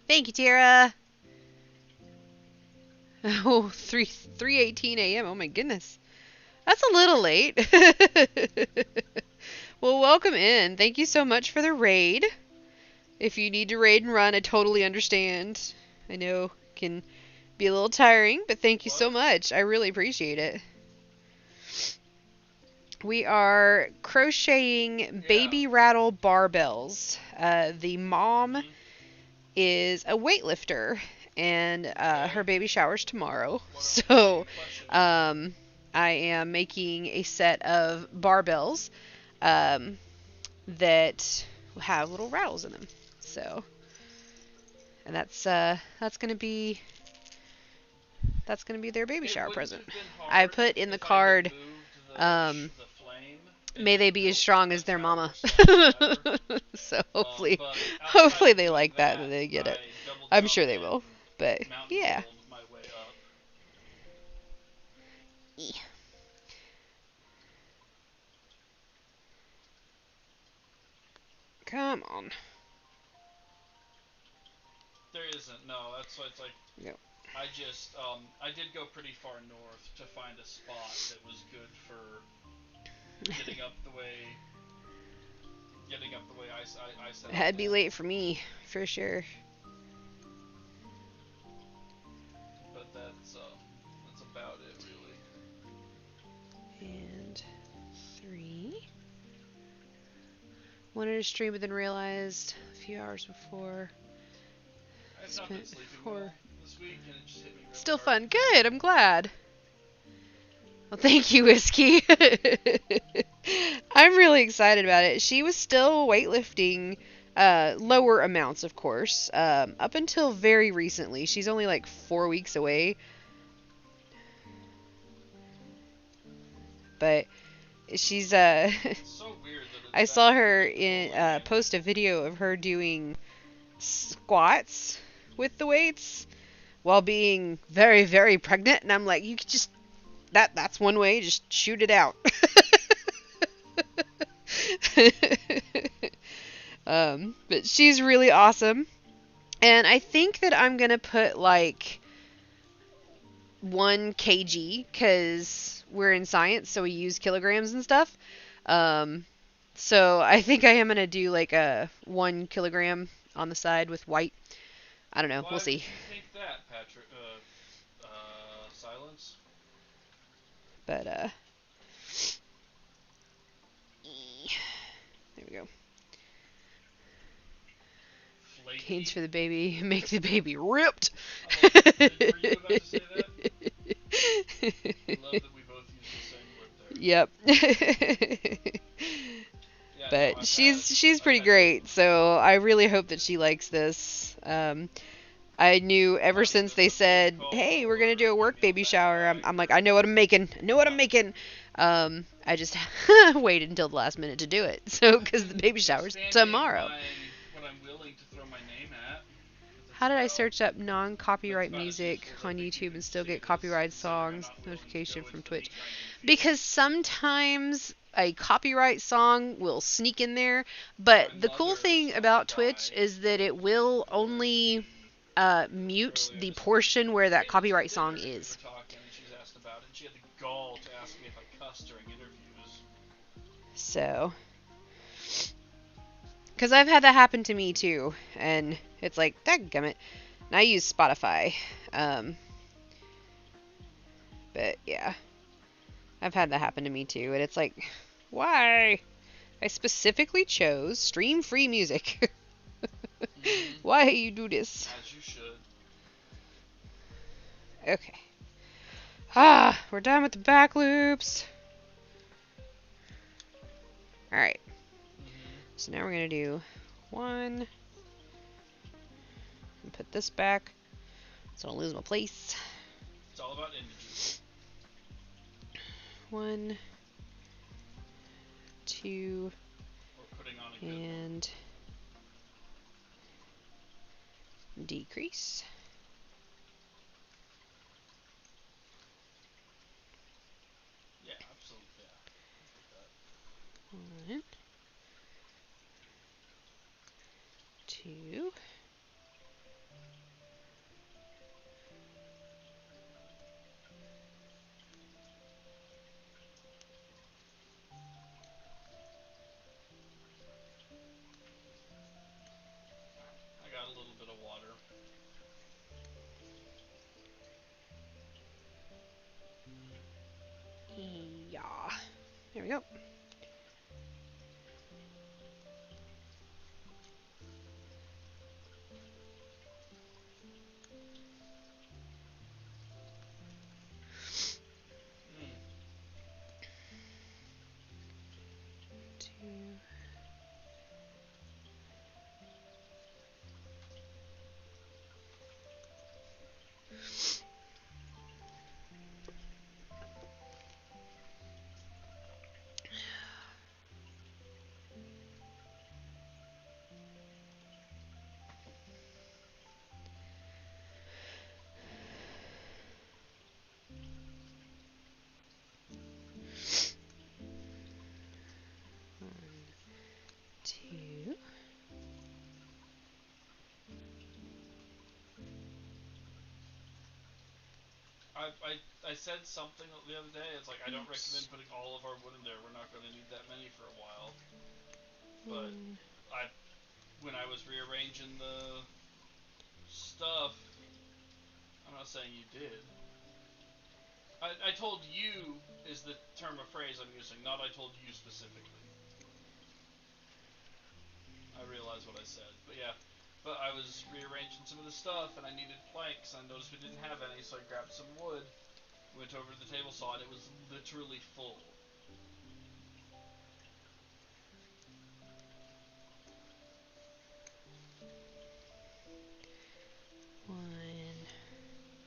Thank you, Tira. Oh, 3:18 a.m. Oh my goodness. That's a little late. Well, welcome in. Thank you so much for the raid. If you need to raid and run, I totally understand. I know it can be a little tiring, but thank you so much. I really appreciate it. We are crocheting baby rattle barbells. The mom is a weightlifter, and her baby shower's tomorrow. So I am making a set of barbells that have little rattles in them. So, and that's gonna be their baby shower present. I put in the card, may they be as strong as their mama. So hopefully they like that and they get it. I'm sure they will. But yeah. Come on. There isn't. No, that's why it's like. Yep. I just I did go pretty far north to find a spot that was good for getting up the way I said. It'd be late for me, for sure. But that's about it really. And 3. Wanted to stream, but then realized a few hours before. I've not been sleeping well this week, and it just hit me real Still hard. fun. Good. I'm glad. Well, thank you, Whiskey. I'm really excited about it. She was still weightlifting, lower amounts, of course, up until very recently. She's only like 4 weeks away. But she's It's so weird that I saw her in post a video of her doing squats with the weights while being very, very pregnant, and I'm like, you could just that's one way, just shoot it out. But she's really awesome, and I think that I'm gonna put like 1 kg, because we're in science, so we use kilograms and stuff. So I think I am gonna do like a 1 kilogram on the side with white. I don't know. Why We'll see. would you think that, Patrick? Silence. But there we go. Canes for the baby, make the baby ripped. Were you about to say that? I love that we both use the same word there. Yep. Yeah, no, But I've she's had pretty both great, of them. so I really hope that she likes this. I knew ever since they said, "Hey, we're gonna do a work baby shower," I'm like, I know what I'm making. I know what I'm making. I just waited until the last minute to do it. So, because the baby shower's tomorrow. What I'm willing to throw my name at. 'Cause it's How did I about- search up non-copyright it's about as music useful as I on think you YouTube can and still say get this, copyright considering I'm songs not willing to notification go from into Twitch? me trying to defeat Because sometimes a copyright song will sneak in there, but My the cool mother thing saw about me Twitch die is that it will for only mute earlier the this portion week. where that Came into copyright dinner song and we is. were talking, and she's asked about it, and she had the gall to ask me if I cussed during interviews. So, because I've had that happen to me too, and it's like, dadgummit. And I use Spotify, but yeah, I've had that happen to me too, and it's like, why? I specifically chose stream-free music. Mhm. Why you do this? As you should. Okay. Ah, we're done with the back loops. Alright, Mhm. so now we're going to do one. And put this back so I don't lose my place. It's all about images. 1, 2, Or putting on a good one. and decrease. Yeah, absolutely. Yeah. Like that. 1, 2, I got a little bit of water. yeah. There we go. Mm. 2. Two. I said something the other day. It's like I don't Oops. recommend putting all of our wood in there. We're not going to need that many for a while. But 1. when I was rearranging the stuff, I'm not saying you did. I told you is the term of phrase I'm using, not I told you specifically. I realize what I said, but yeah. But I was rearranging some of the stuff, and I needed planks. I noticed we didn't have any, so I grabbed some wood. Went over to the table saw, and it was literally full.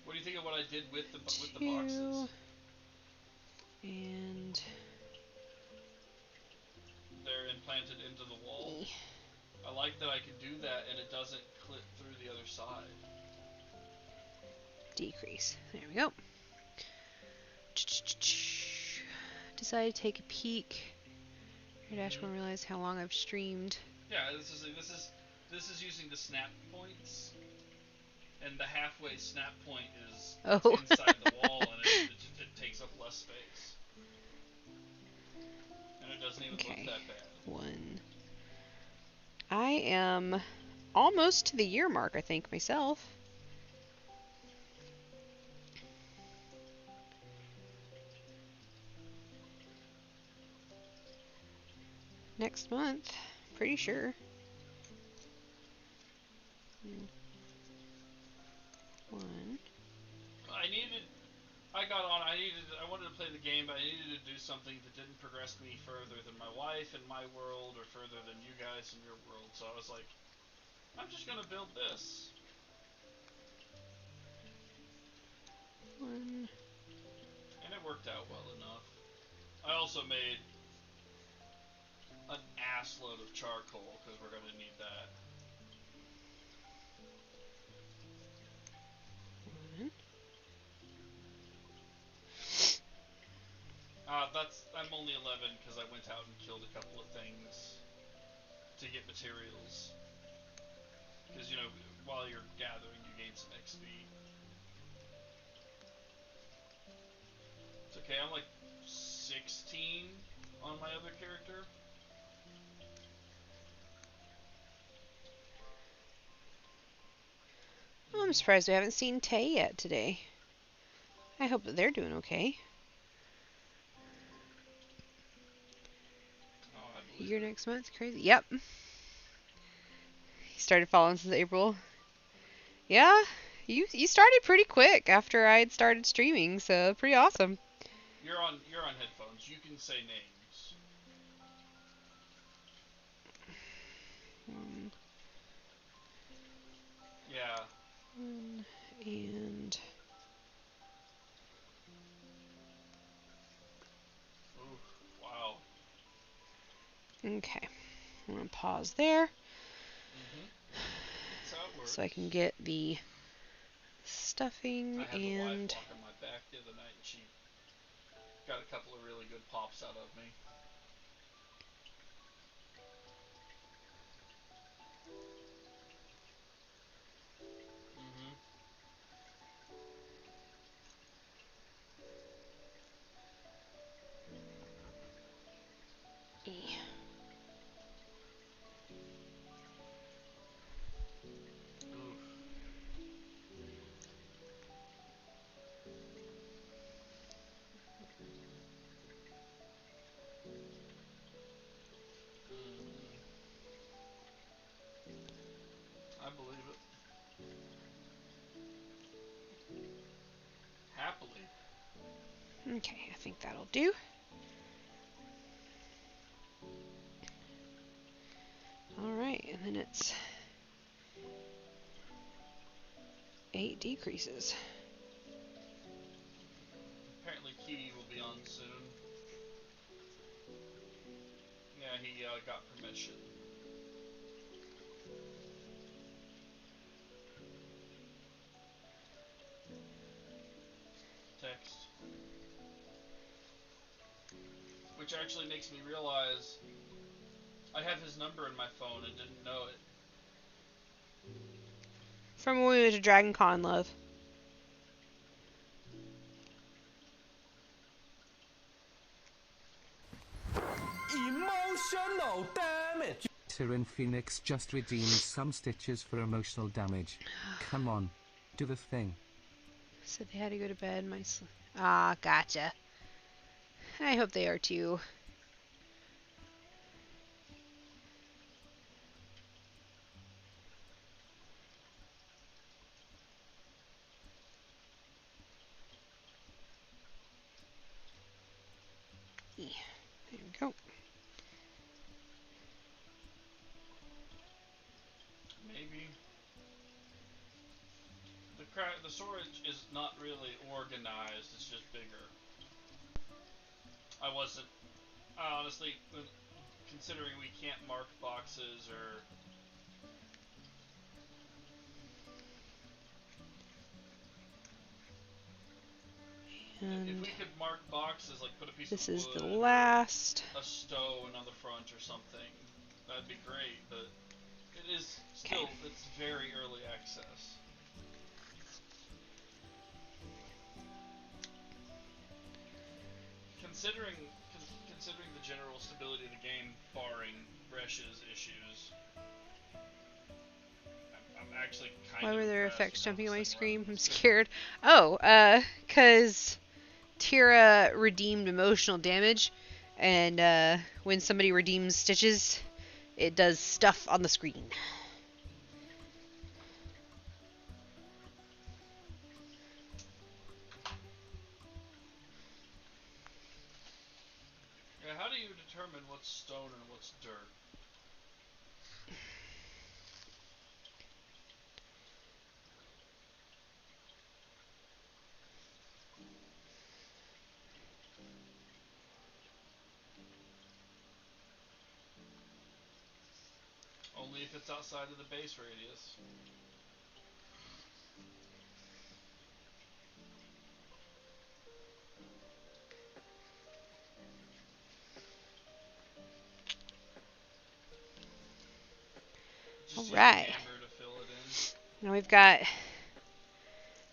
What do you think of what I did with the boxes? And They're implanted into the wall. I like that I can do that, and it doesn't clip through the other side. decrease. There we go. Decided to take a peek. Your dashboard realize how long I've streamed. Yeah, this is using the snap points, and the halfway snap point is inside the wall, and it takes up less space, and it doesn't even look that bad. 1. I am almost to the year mark, I think, myself. Next month, pretty sure. 1. I wanted to play the game, but I needed to do something that didn't progress me further than my wife and my world, or further than you guys and your world. So I was like, I'm just gonna build this. 1. And it worked out well enough. I also made an ass load of charcoal, because we're gonna need that. 1. I'm only 11 because I went out and killed a couple of things to get materials. Because, you know, while you're gathering, you gain some XP. It's okay, I'm like 16 on my other character. Oh, I'm surprised we haven't seen Tay yet today. I hope that they're doing okay. Oh, I believe Year it. next month? Crazy. Yep. He started following since April. Yeah, you started pretty quick after I had started streaming, so pretty awesome. You're on headphones. You can say names. 1, Yeah. 1, and Ooh, wow. okay. I'm gonna pause there That's how it works. so I can get the stuffing I had the wife and walk on my back the other night, and she got a couple of really good pops out of me. E. Oof. I believe it. Happily. Okay, I think that'll do. Alright, and then it's 8 decreases. Apparently Key will be on soon. Yeah, he got permission. Text. Which actually makes me realize I have his number in my phone and didn't know it. From when we went to Dragon Con, love. Emotional damage. Tyrion Phoenix just redeemed some stitches for emotional damage. Come on, do the thing. Said they had to go to bed. Ah, gotcha. I hope they are too. There we go. Maybe. The storage is not really organized, it's just bigger. I honestly, considering we can't mark boxes or... And if we could mark boxes, like put a piece this of is wood the or last. a stone on the front or something, that'd be great, but it is still, it's very early access. Considering the general stability of the game, barring Bresh's issues, I'm actually kind of. Why were there impressed effects with how jumping this on my thing screen? I'm runs. scared. Oh, 'cause Tira redeemed emotional damage, and when somebody redeems stitches, it does stuff on the screen. what's stone and what's dirt. Only if it's outside of the base radius. Just use a Alright. hammer to fill it in. Now we've got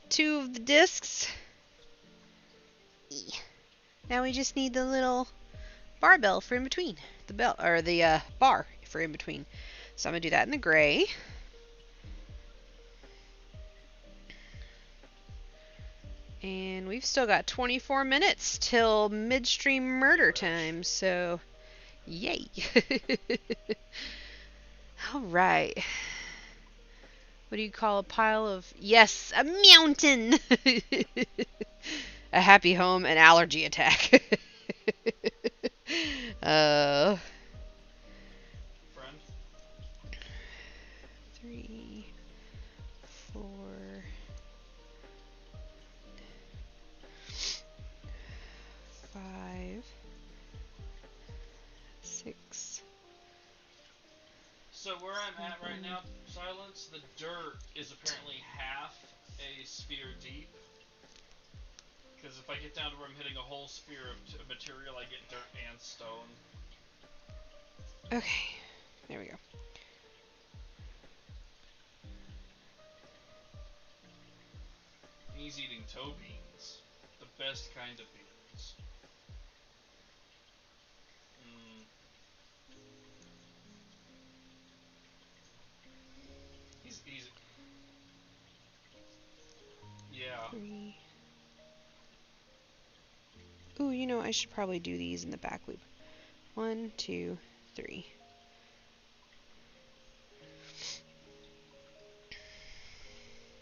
2 of the discs. Now we just need the little barbell for in between. The bell or the bar for in between. So I'm gonna do that in the gray. And we've still got 24 minutes till midstream murder time, so yay. Alright. What do you call a pile of... Yes, a mountain! A happy home, an allergy attack. Friend? 3, 4... 5, 6. So where I'm at right now, Silence, the dirt is apparently half a sphere deep. Because if I get down to where I'm hitting a whole sphere of material, I get dirt and stone. Okay, there we go. He's eating toe beans. The best kind of beans. He's... Yeah. 3. Ooh, you know, I should probably do these in the back loop. 1, 2, 3.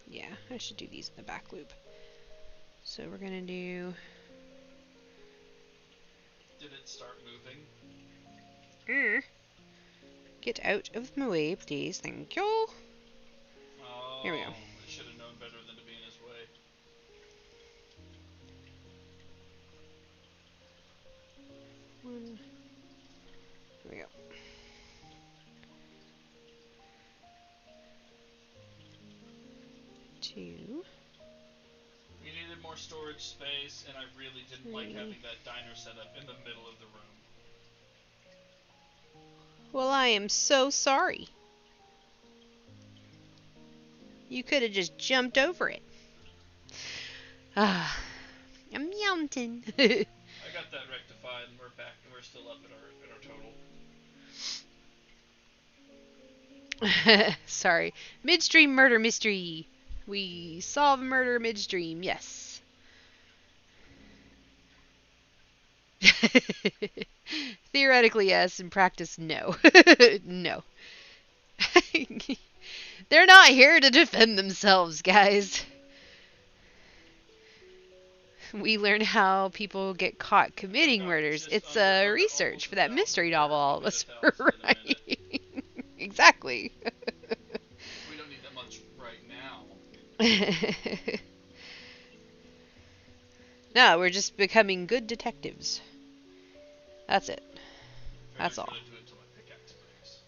Yeah, I should do these in the back loop. So we're gonna do... Did it start moving? Get out of my way, please. Thank you. Oh, Here we go. I should have known better than to be in his way. One. Here we go. Two. We needed more storage space, and I really didn't like having that diner set up in the middle of the room. Well, I am so sorry. You could have just jumped over it. Ah, a mountain. I got that rectified, and we're back, and we're still up at our total. Sorry. Midstream murder mystery. We solve murder midstream, yes. Theoretically, yes. In practice, no. No. They're not here to defend themselves, guys. We learn how people get caught committing murders. It's research for that mystery novel all of us were writing. Exactly. We don't need that much right now. No, we're just becoming good detectives. That's it. That's all. I'm gonna do it till my pickaxe breaks.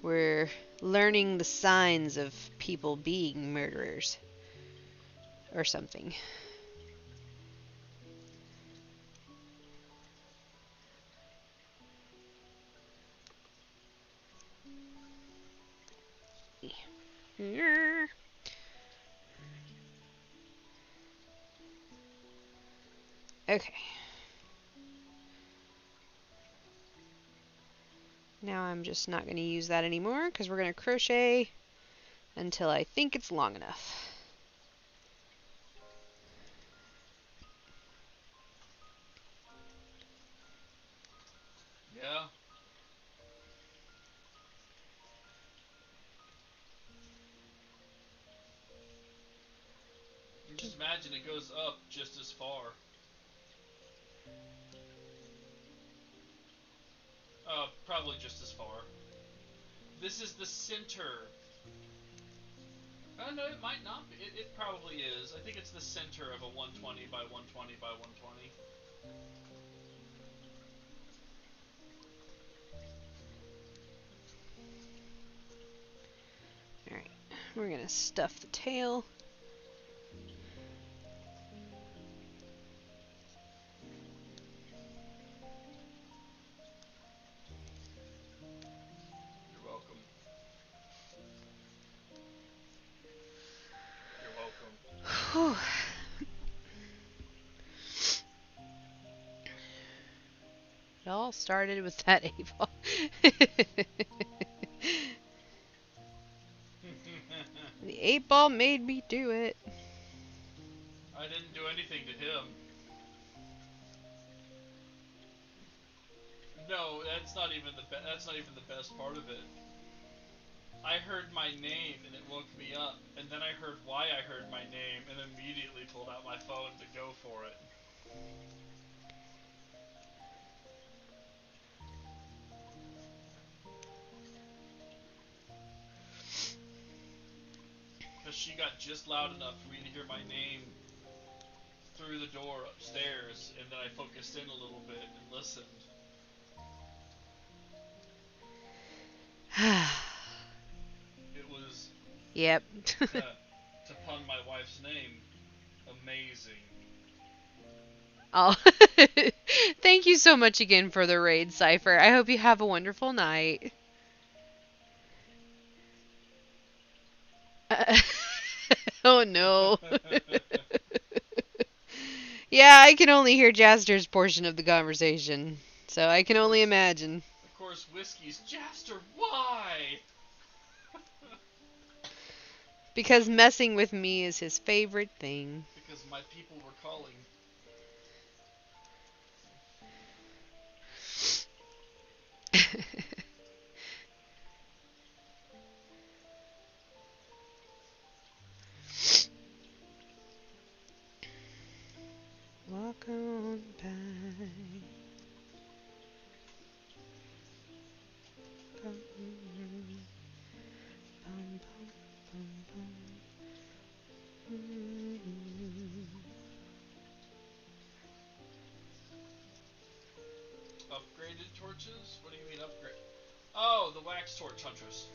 We're learning the signs of people being murderers. Or something. Okay. Now I'm just not going to use that anymore because we're going to crochet until I think it's long enough. Yeah. I'm just imagine it goes up just as far. Probably just as far. This is the center. No, it might not be. It probably is. I think it's the center of a 120 by 120 by 120. Alright, we're gonna stuff the tail. You're welcome. You're welcome. Whew. It all started with that 8-ball. The 8-ball made me do it. I didn't do anything to him. No, that's not even the best part of it. I heard my name and it woke me up, and then I heard why I heard my name and immediately pulled out my phone to go for it. Because she got just loud enough for me to hear my name through the door upstairs, and then I focused in a little bit and listened. It was, Yep. to pun my wife's name, amazing. Oh, thank you so much again for the raid, Cypher. I hope you have a wonderful night. Oh no. Yeah, I can only hear Jaster's portion of the conversation, so I can only imagine. Of course, Whiskey's Jaster, why? Because messing with me is his favorite thing. Because my people were calling. Walk on by. Bum, bum, bum, bum. Upgraded torches? What do you mean upgrade? Oh, the wax torch hunters.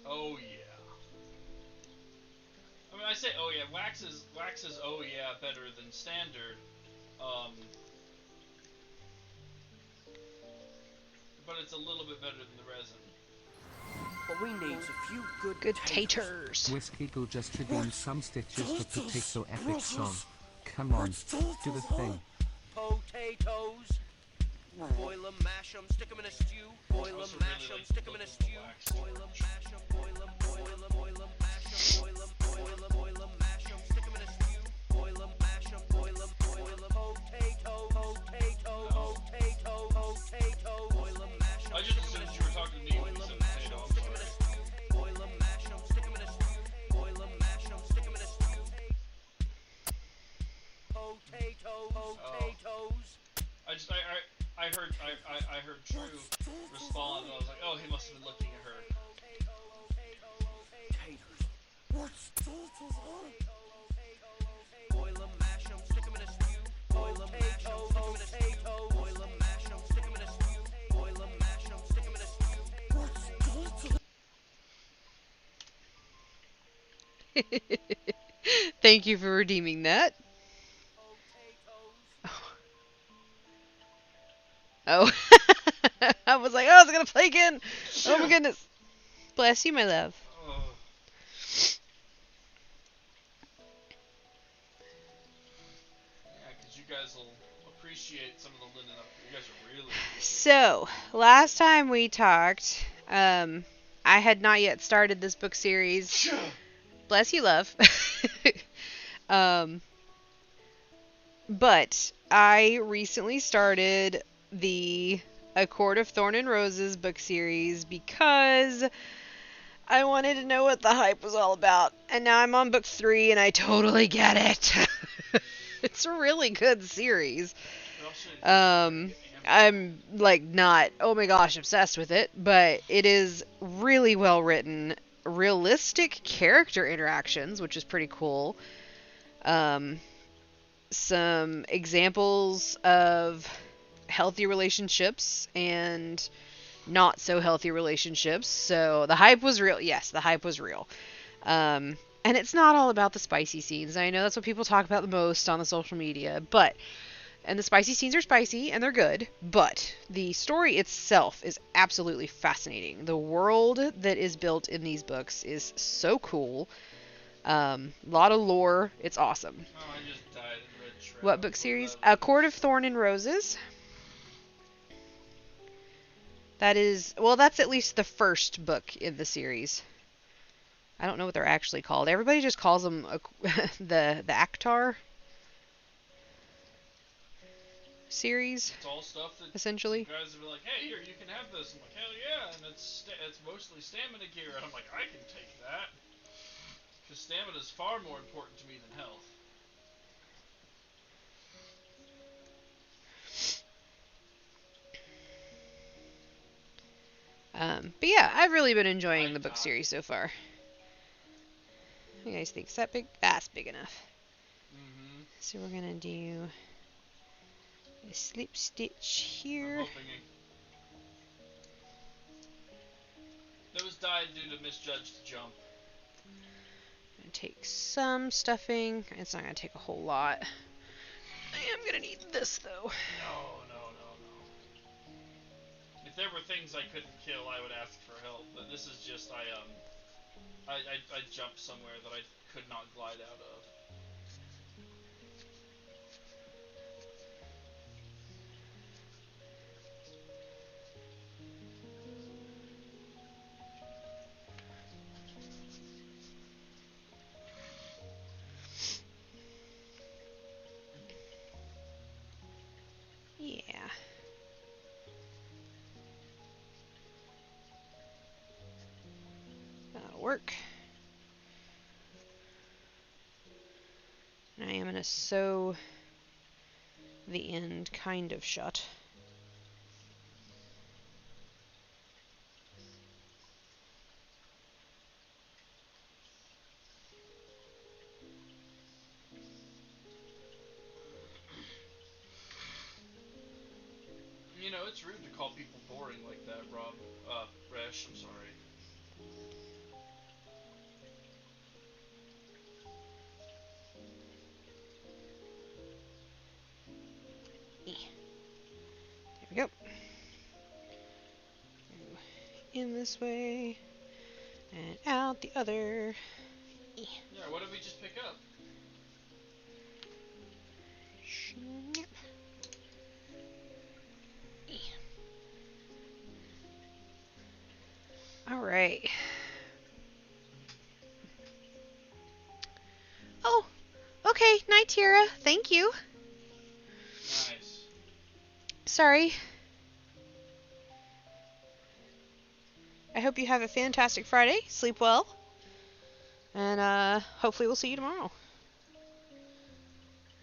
Oh yeah. I mean, I say oh yeah. Wax is oh yeah better than standard. But it's a little bit better than the resin. But we need a few Good taters. Whiskey go just redeem some stitches for Potato Epic song. Come on, do the thing. potatoes. Boil 'em, mash 'em, stick 'em in a stew. Boil 'em, mash 'em, stick 'em in a stew. Boil 'em, mash 'em, boil 'em, boil 'em, boil 'em, mash 'em, boil 'em, boil 'em, boil 'em, mash 'em, stick 'em in a stew. Boil 'em, mash 'em, boil 'em, boil 'em, potato, potato, potato, potato. Boil 'em, mash 'em, I just stick 'em in assumed a you were talking to me when you said potato. I'm stick 'em in a sorry. stew. Boil 'em, mash 'em, stick 'em in a stew. Boil 'em, mash 'em, stick 'em in a stew. Potato, potatoes. I heard True respond, and I was like, oh, he must have been looking at her. Taters. Boil 'em, mash 'em, stick 'em in a stew. Boil 'em, mash 'em, stick 'em in a stew. Boil 'em, mash 'em, stick 'em in a stew. Boil 'em, mash 'em, stick 'em in a stew. Thank you for redeeming that. Oh. I was like, oh, it's gonna play again. Oh my goodness. Bless you, my love. Oh. Yeah, because you guys will appreciate some of the linen up here. You guys are really. So, last time we talked, I had not yet started this book series. Bless you, love. But I recently started the A Court of Thorn and Roses book series because I wanted to know what the hype was all about. And now I'm on book 3 and I totally get it. It's a really good series. But also, I'm like not, oh my gosh, obsessed with it, but it is really well written, realistic character interactions, which is pretty cool. Some examples of healthy relationships and not so healthy relationships. So the hype was real. Yes, the hype was real. And it's not all about the spicy scenes. I know that's what people talk about the most on the social media, and the spicy scenes are spicy and they're good, but the story itself is absolutely fascinating. The world that is built in these books is so cool. A lot of lore. It's awesome. oh, I just died and read Shroud. What book series? That A Court of Thorn and Roses. That is, well, that's at least the first book in the series. I don't know what they're actually called. Everybody just calls them the Actar series, It's all stuff that essentially. guys are like, hey, here, you can have this. I'm like, hell yeah, and it's mostly stamina gear. And I'm like, I can take that. Because stamina is far more important to me than health. But yeah, I've really been enjoying the book series so far. What do you guys think? Is that big? That's big enough. Mm-hmm. So we're gonna do a slip stitch I'm here. hoping those died due to misjudged jump. Gonna take some stuffing. It's not gonna take a whole lot. I am gonna need this though. No. If there were things I couldn't kill, I would ask for help. But this is just I jumped somewhere that I could not glide out of. Yeah. That'll work. And I am gonna sew the end kind of shut. You know, it's rude to call people boring like that, Rob. Resh, I'm sorry. There we go. In this way and out the other. Yeah, what did we just pick up? Snip. All right. Oh, okay. Night, Tira. Thank you. Nice. Sorry. I hope you have a fantastic Friday. Sleep well. And hopefully we'll see you tomorrow.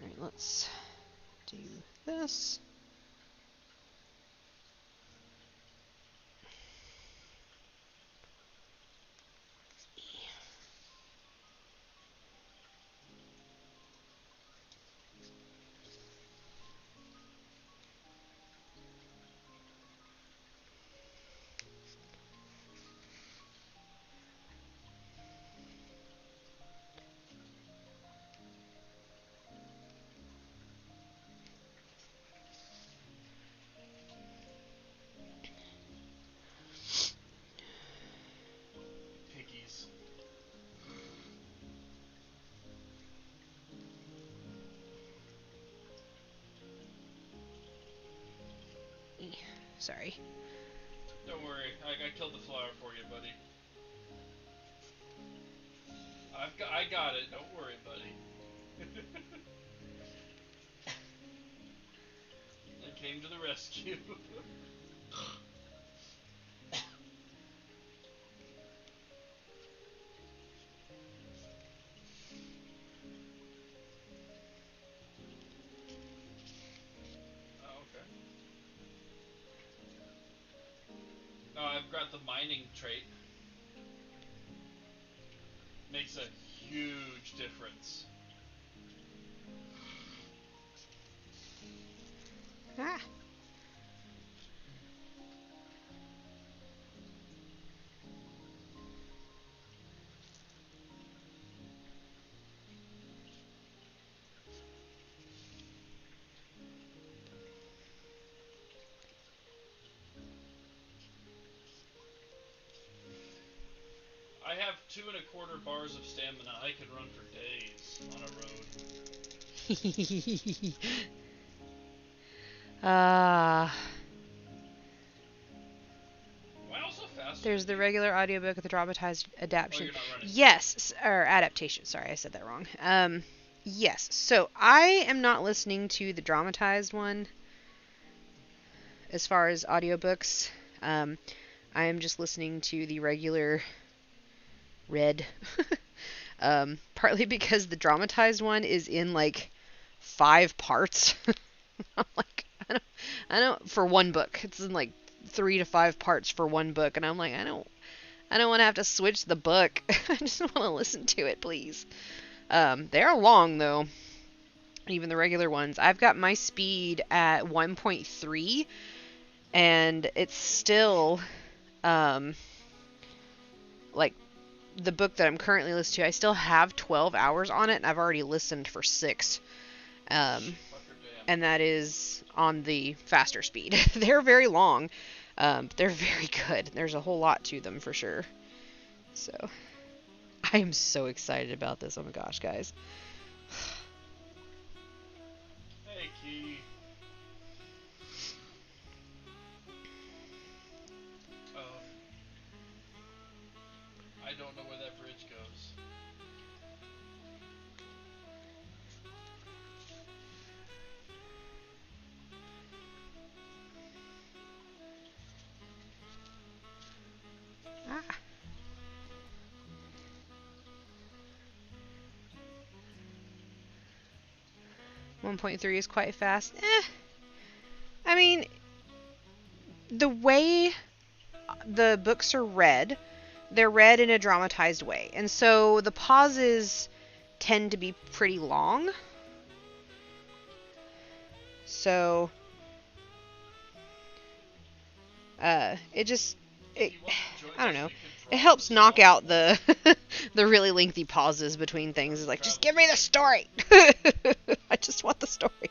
Alright, let's do this. Piggies. Sorry. Don't worry, I killed the flower for you, buddy. I got it. Don't worry, buddy. I came to the rescue. I've got the mining trait. Makes a huge difference. Ah. I have 2¼ bars of stamina. I could run for days on a road. Ah. Am I also faster? There's the regular audiobook with the dramatized Oh, adaptation. you're not running. Yes, or adaptation. Sorry, I said that wrong. Yes. So I am not listening to the dramatized one as far as audiobooks. I am just listening to the regular read. Partly because the dramatized one is in like 5 parts. I'm like, I don't for one book. It's in like 3 to 5 parts for one book, and I'm like, I don't want to have to switch the book. I just want to listen to it, please. They are long though. Even the regular ones. I've got my speed at 1.3, and it's still like the book that I'm currently listening to. I still have 12 hours on it, and I've already listened for 6. And that is on the faster speed. They're very long. They're very good. There's a whole lot to them for sure. So, I am so excited about this. Oh my gosh, guys. Hey, Key. I don't know where that bridge goes. Ah. .3 is quite fast. I mean, the way the books are read, they're read in a dramatized way. And so the pauses tend to be pretty long. So, it just, I don't know. It helps knock out the the really lengthy pauses between things. It's like, just give me the story. I just want the story.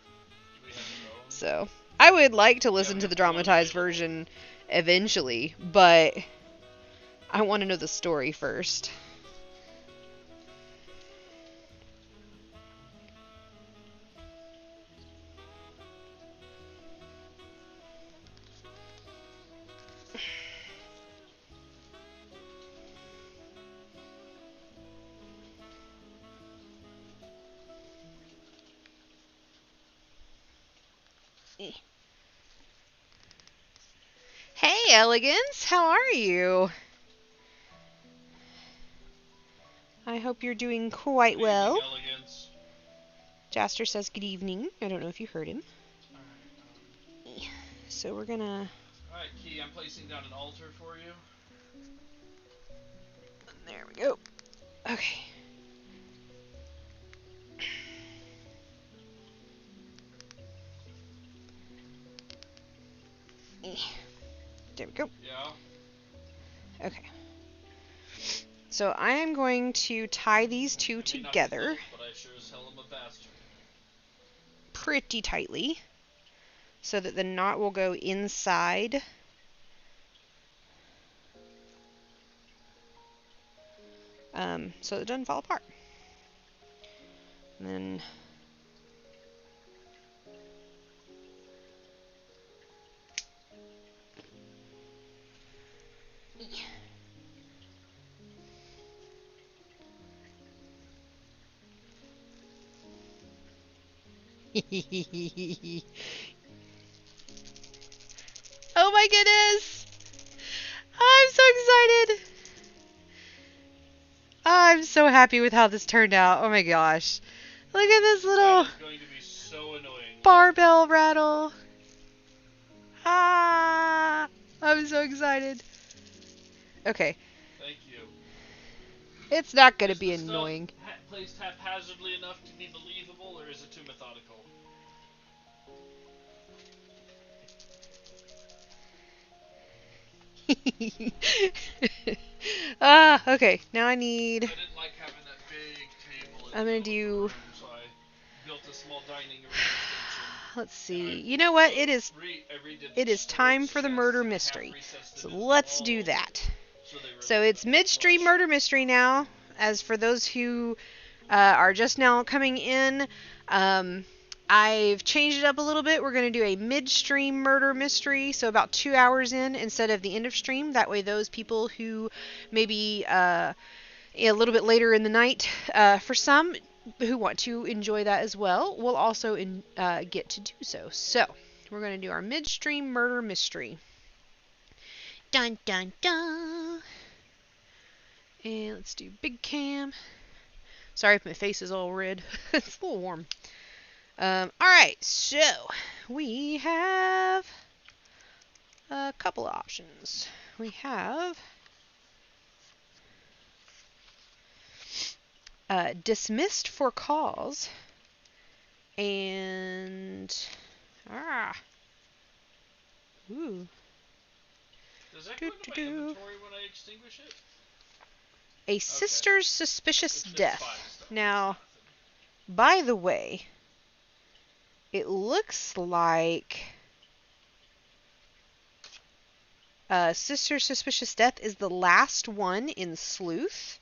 So, I would like to listen to the dramatized version eventually, but I want to know the story first. Hey, Elegance, how are you? I hope you're doing quite well. Elegance. Jaster says good evening. I don't know if you heard him. Alright, So we're gonna... Alright, Key, I'm placing down an altar for you. There we go. Okay. There we go. Yeah. Okay. So I am going to tie these two I may not be together both, but I sure as hell am a bastard. pretty tightly so that the knot will go inside so it doesn't fall apart. And then oh my goodness! I'm so excited! I'm so happy with how this turned out. Oh my gosh. Look at this little That is going to be so annoying. barbell rattle. Ah! I'm so excited. Okay. Thank you. It's not going to Is be the stuff annoying. placed haphazardly enough to be believable, or is it too methodical? Okay. Now I need... I didn't like having that big table in I'm the gonna middle do... of the room, so I built a small dining arena station. Let's And see. I You know what? It is redid it the is time storage for the chests, murder and I half mystery. recessed So it into the let's do walls, that. so they were a So little it's bit more midstream flush. murder mystery now. As for those who are just now coming in, I've changed it up a little bit. We're going to do a midstream murder mystery, so about 2 hours in instead of the end of stream. That way those people who maybe a little bit later in the night, for some who want to enjoy that as well, will also get to do so. So we're going to do our midstream murder mystery. Dun dun dun. And let's do big cam. Sorry if my face is all red. It's a little warm. Alright, so we have a couple of options. We have dismissed for cause and ooh. Does that go into my inventory when I extinguish it? A sister's suspicious It's just death. 5 stone. Now, It's nothing. by the way, it looks like Sister's Suspicious Death is the last one in Sleuth,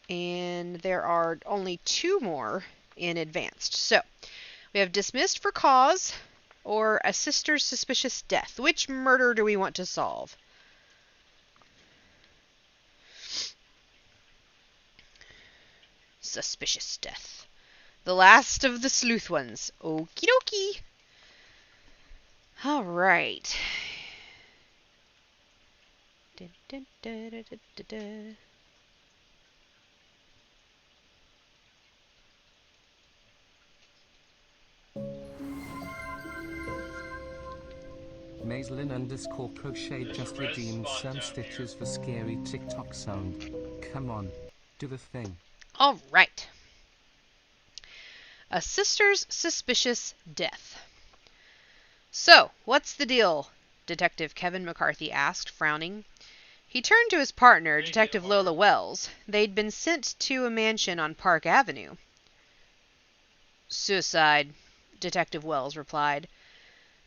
and there are only 2 more in Advanced. So, we have Dismissed for Cause or A Sister's Suspicious Death. Which murder do we want to solve? Suspicious Death. The last of the Sleuth ones. Okie dokie. Alright. Dun, dun, dun, dun, dun, dun. Maislin_crochet There's just a red redeemed spot some down stitches here. for scary TikTok sound. Come on. Do the thing. Alright. A sister's suspicious death. So, what's the deal? Detective Kevin McCarthy asked, frowning. He turned to his partner, Make it Detective hard. Lola Wells. They'd been sent to a mansion on Park Avenue. Suicide, Detective Wells replied.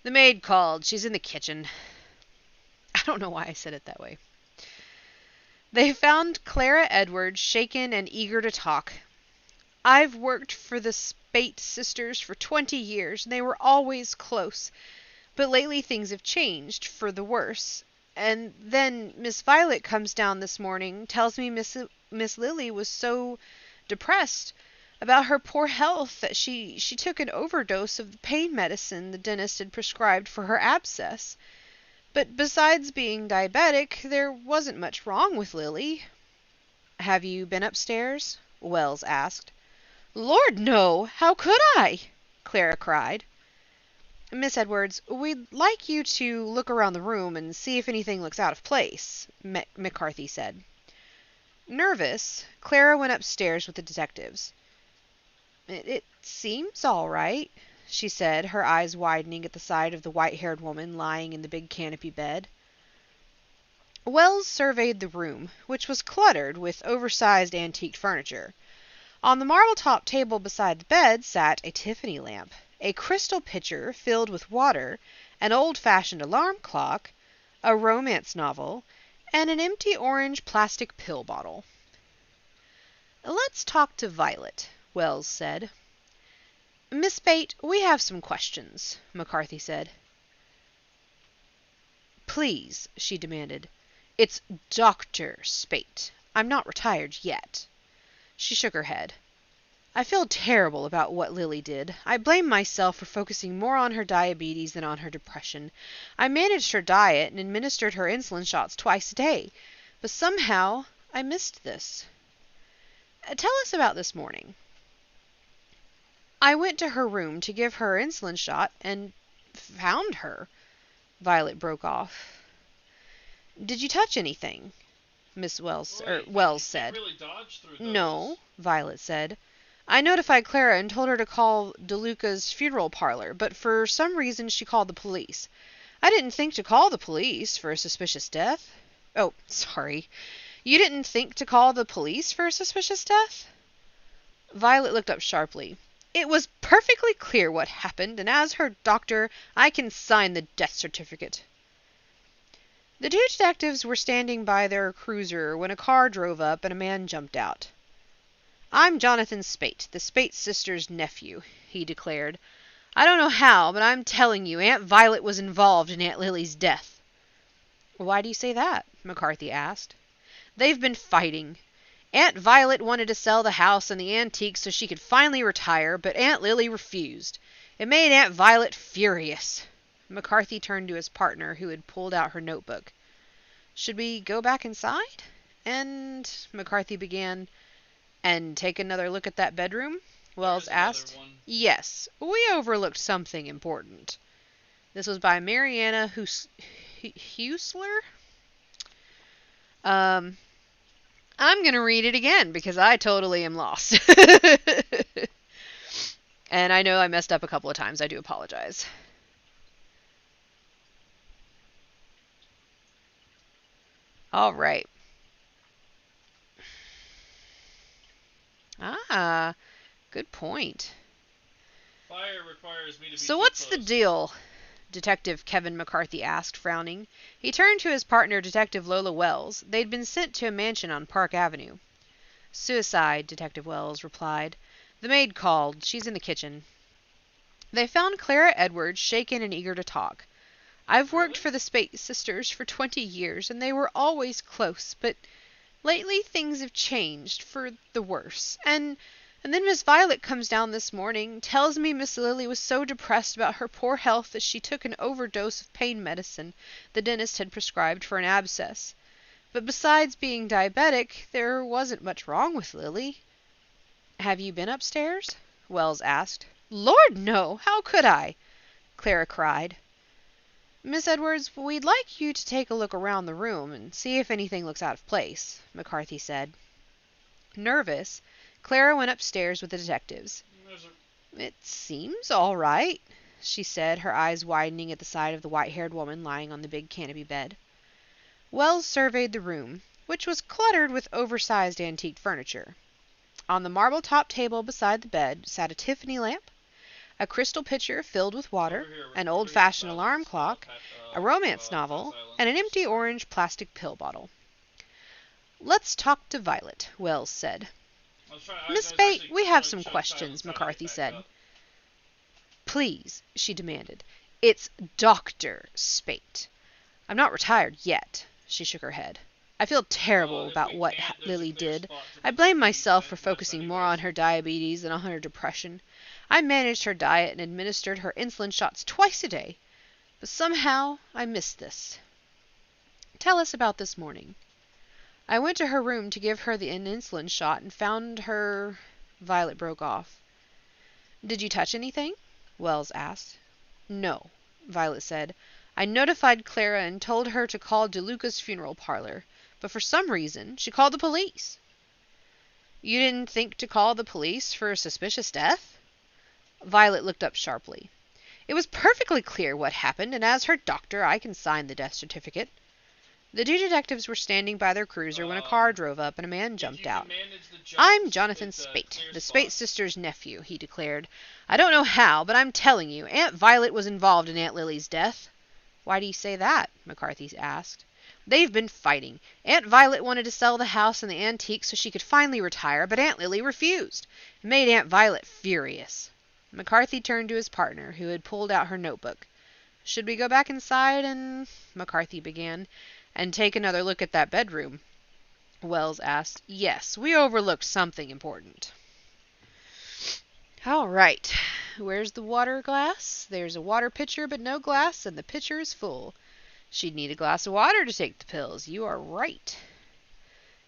The maid called. She's in the kitchen. I don't know why I said it that way. They found Clara Edwards shaken and eager to talk. I've worked for the Spate sisters for 20 years, and they were always close. But lately things have changed, for the worse. And then Miss Violet comes down this morning, tells me Miss Lily was so depressed about her poor health that she took an overdose of the pain medicine the dentist had prescribed for her abscess. But besides being diabetic, there wasn't much wrong with Lily. Have you been upstairs? Wells asked. Lord, no! How could I? Clara cried. Miss Edwards, we'd like you to look around the room and see if anything looks out of place, McCarthy said. Nervous, Clara went upstairs with the detectives. It seems all right, she said, her eyes widening at the sight of the white-haired woman lying in the big canopy bed. Wells surveyed the room, which was cluttered with oversized antique furniture. On the marble-top table beside the bed sat a Tiffany lamp, a crystal pitcher filled with water, an old-fashioned alarm clock, a romance novel, and an empty orange plastic pill bottle. Let's talk to Violet, Wells said. Miss Spate, we have some questions, McCarthy said. Please, she demanded. It's Dr. Spate. I'm not retired yet. She shook her head. I feel terrible about what Lily did. I blame myself for focusing more on her diabetes than on her depression. I managed her diet and administered her insulin shots twice a day. But somehow I missed this. Tell us about this morning. I went to her room to give her insulin shot and found her. Violet broke off. Did you touch anything? Miss Wells, Wait, Wells you said. can't really dodge through those. No, Violet said. I notified Clara and told her to call DeLuca's funeral parlor, but for some reason she called the police. I didn't think to call the police for a suspicious death. Oh, sorry. You didn't think to call the police for a suspicious death? Violet looked up sharply. It was perfectly clear what happened, and as her doctor, I can sign the death certificate. The two detectives were standing by their cruiser when a car drove up and a man jumped out. I'm Jonathan Spate, the Spate sisters' nephew, he declared. I don't know how, but I'm telling you, Aunt Violet was involved in Aunt Lily's death. Why do you say that? McCarthy asked. They've been fighting. Aunt Violet wanted to sell the house and the antiques so she could finally retire, but Aunt Lily refused. It made Aunt Violet furious. McCarthy turned to his partner, who had pulled out her notebook. Should we go back inside? And McCarthy began, and take another look at that bedroom? Wells asked. Yes, we overlooked something important. This was by Mariana Husler. I'm going to read it again because I totally am lost. And I know I messed up a couple of times. I do apologize. All right. Ah, good point. Fire requires me to be So too what's the close. deal? Detective Kevin McCarthy asked, frowning. He turned to his partner, Detective Lola Wells. They'd been sent to a mansion on Park Avenue. Suicide, Detective Wells replied. The maid called. She's in the kitchen. They found Clara Edwards shaken and eager to talk. I've worked for the Spate sisters for 20 years, and they were always close, but lately things have changed for the worse. And then Miss Violet comes down this morning, tells me Miss Lily was so depressed about her poor health that she took an overdose of pain medicine the dentist had prescribed for an abscess. But besides being diabetic, there wasn't much wrong with Lily. Have you been upstairs? Wells asked. Lord, no! How could I? Clara cried. Miss Edwards, we'd like you to take a look around the room and see if anything looks out of place, McCarthy said. Nervous, Clara went upstairs with the detectives. It seems all right, she said, her eyes widening at the sight of the white-haired woman lying on the big canopy bed. Wells surveyed the room, which was cluttered with oversized antique furniture. On the marble-topped table beside the bed sat a Tiffany lamp, a crystal pitcher filled with water, an old-fashioned alarm clock, a romance novel, and an empty orange plastic pill bottle. Let's talk to Violet, Wells said. Miss Spate, we have some questions, McCarthy said. Please, she demanded. It's Dr. Spate. I'm not retired yet, she shook her head. I feel terrible about what Lily did. I blame myself for focusing more on her diabetes than on her depression. I managed her diet and administered her insulin shots twice a day. But somehow I missed this. Tell us about this morning. I went to her room to give her an insulin shot and found her... Violet broke off. Did you touch anything? Wells asked. No, Violet said. I notified Clara and told her to call DeLuca's funeral parlor, but for some reason she called the police. You didn't think to call the police for a suspicious death? Violet looked up sharply. It was perfectly clear what happened, and as her doctor, I can sign the death certificate. The two detectives were standing by their cruiser when a car drove up and a man jumped out. I'm Jonathan Spate, the Spate sisters' nephew, he declared. I don't know how, but I'm telling you, Aunt Violet was involved in Aunt Lily's death. Why do you say that? McCarthy asked. They've been fighting. Aunt Violet wanted to sell the house and the antiques so she could finally retire, but Aunt Lily refused. It made Aunt Violet furious. McCarthy turned to his partner, who had pulled out her notebook. Should we go back inside and... McCarthy began. And take another look at that bedroom? Wells asked. Yes, we overlooked something important. All right. Where's the water glass? There's a water pitcher but no glass, and the pitcher is full. She'd need a glass of water to take the pills. You are right.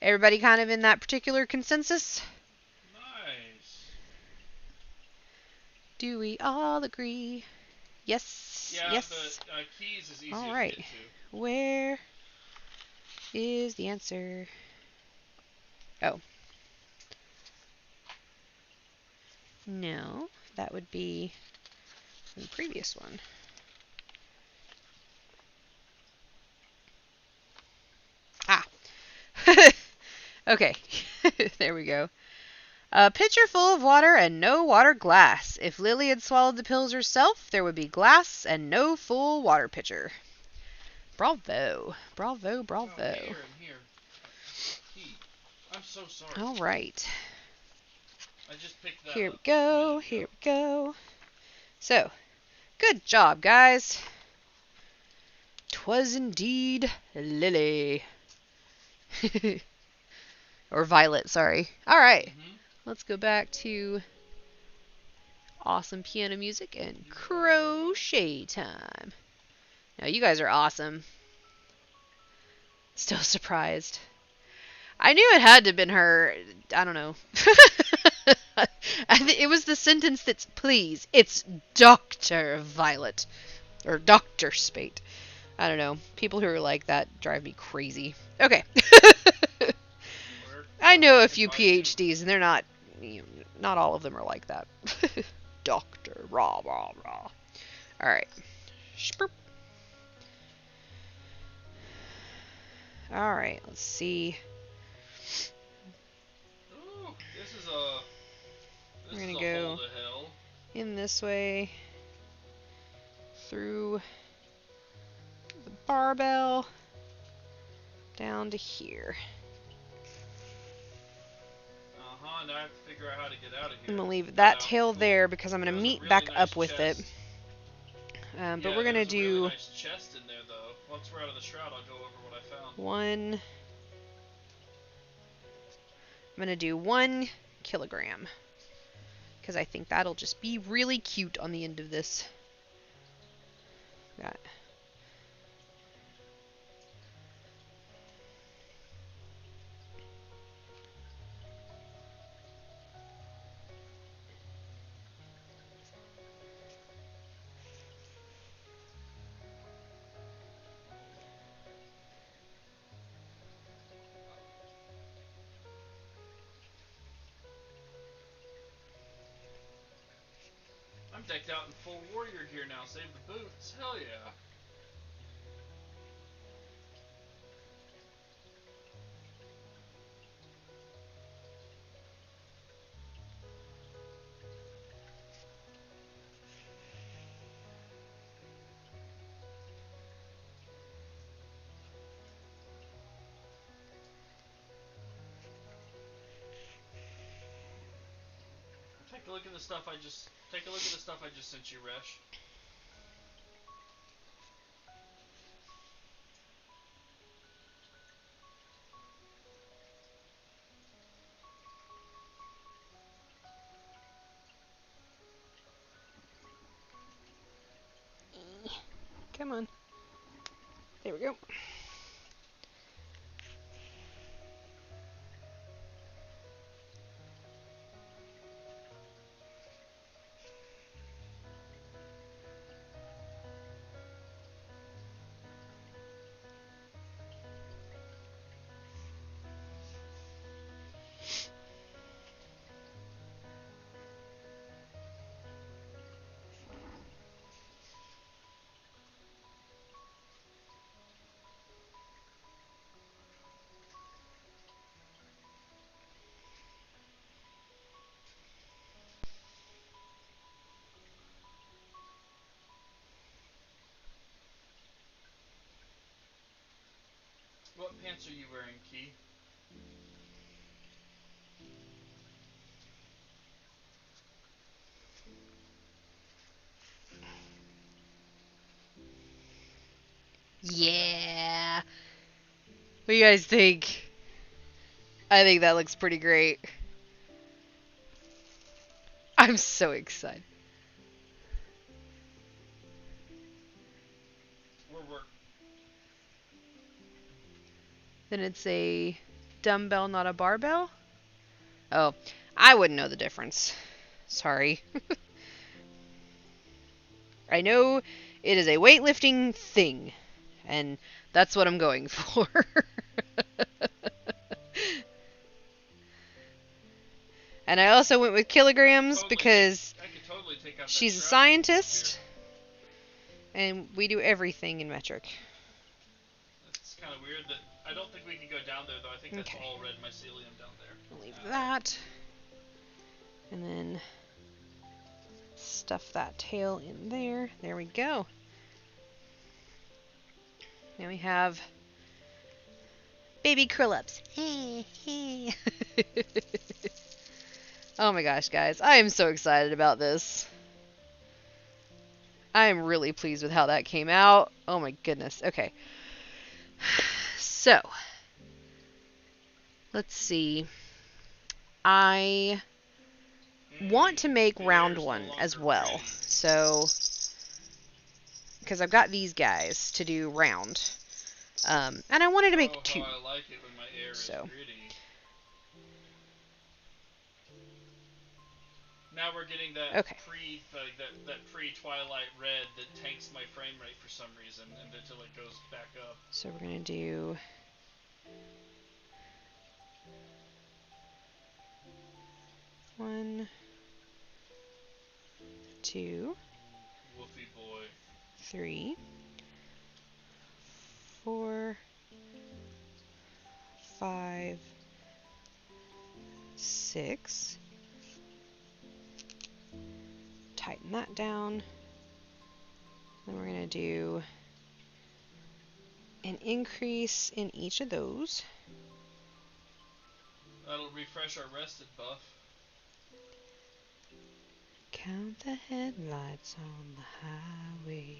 Everybody kind of in that particular consensus? Nice. Do we all agree? Yes. Yeah, yes. but keys is easier All right. to get to. Where is the answer. Oh. No, that would be the previous one. Ah. Okay. There we go. A pitcher full of water and no water glass. If Lily had swallowed the pills herself, there would be glass and no full water pitcher. Bravo. Bravo, bravo. Oh, here and here. Key. I'm so sorry. All right. I just picked that Here up we go. a minute Here ago. we go. So, good job, guys. 'Twas indeed Lily. Or Violet, sorry. All right. Mhm. Let's go back to awesome piano music and crochet time. Now, you guys are awesome. Still surprised. I knew it had to have been her. I don't know. It was the sentence that's, please, it's Dr. Violet. Or Dr. Spate. I don't know. People who are like that drive me crazy. Okay. Where- I know a can few find you. PhDs, and they're not, not all of them are like that. Doctor, rah, rah, rah. All right. Shpoop. All right, let's see. Ooh, this is a. This We're is gonna a go hole to hell. in this way, through the barbell, down to here. Now I have to figure out how to get out of here. I'm gonna leave Get that out tail the- there because I'm gonna There was a meet really back nice up with it. chest. But Yeah, we're gonna there's a do really nice chest in there, though. Once we're out of the shroud, I'll go over what I found. one. I'm gonna do 1 kilogram because I think that'll just be really cute on the end of this. Got. I'm decked out in full warrior gear now. Save the boots. Hell yeah. Take a look at the stuff I just. Take a look at the stuff I just sent you, Resh. Come on. There we go. What pants are you wearing, Key? Yeah. What do you guys think? I think that looks pretty great. I'm so excited. We're Then it's a dumbbell, not a barbell? Oh, I wouldn't know the difference. Sorry. I know it is a weightlifting thing, and that's what I'm going for. And I also went with kilograms because I could totally take out that she's a Shroud scientist, here. and we do everything in metric. It's kind of weird that I don't think we can go down there though. I think that's Okay. all red mycelium down there. I'll leave that. And then stuff that tail in there. There we go. Now we have baby curl-ups. Oh my gosh, guys. I am so excited about this. I am really pleased with how that came out. Oh my goodness. Okay. So, let's see. I want to make The round air's no one as longer well. pretty. So, because I've got these guys to do round. And I wanted to make Oh, two. how I like it when my air So. is pretty. Now we're getting that Okay. that pre-twilight red that tanks my frame rate for some reason, and until it goes back up. So we're going to do one, two, Woofy boy. 3, 4, 5, 6. Tighten that down. Then we're going to do an increase in each of those. That'll refresh our rested buff. Count the headlights on the highway.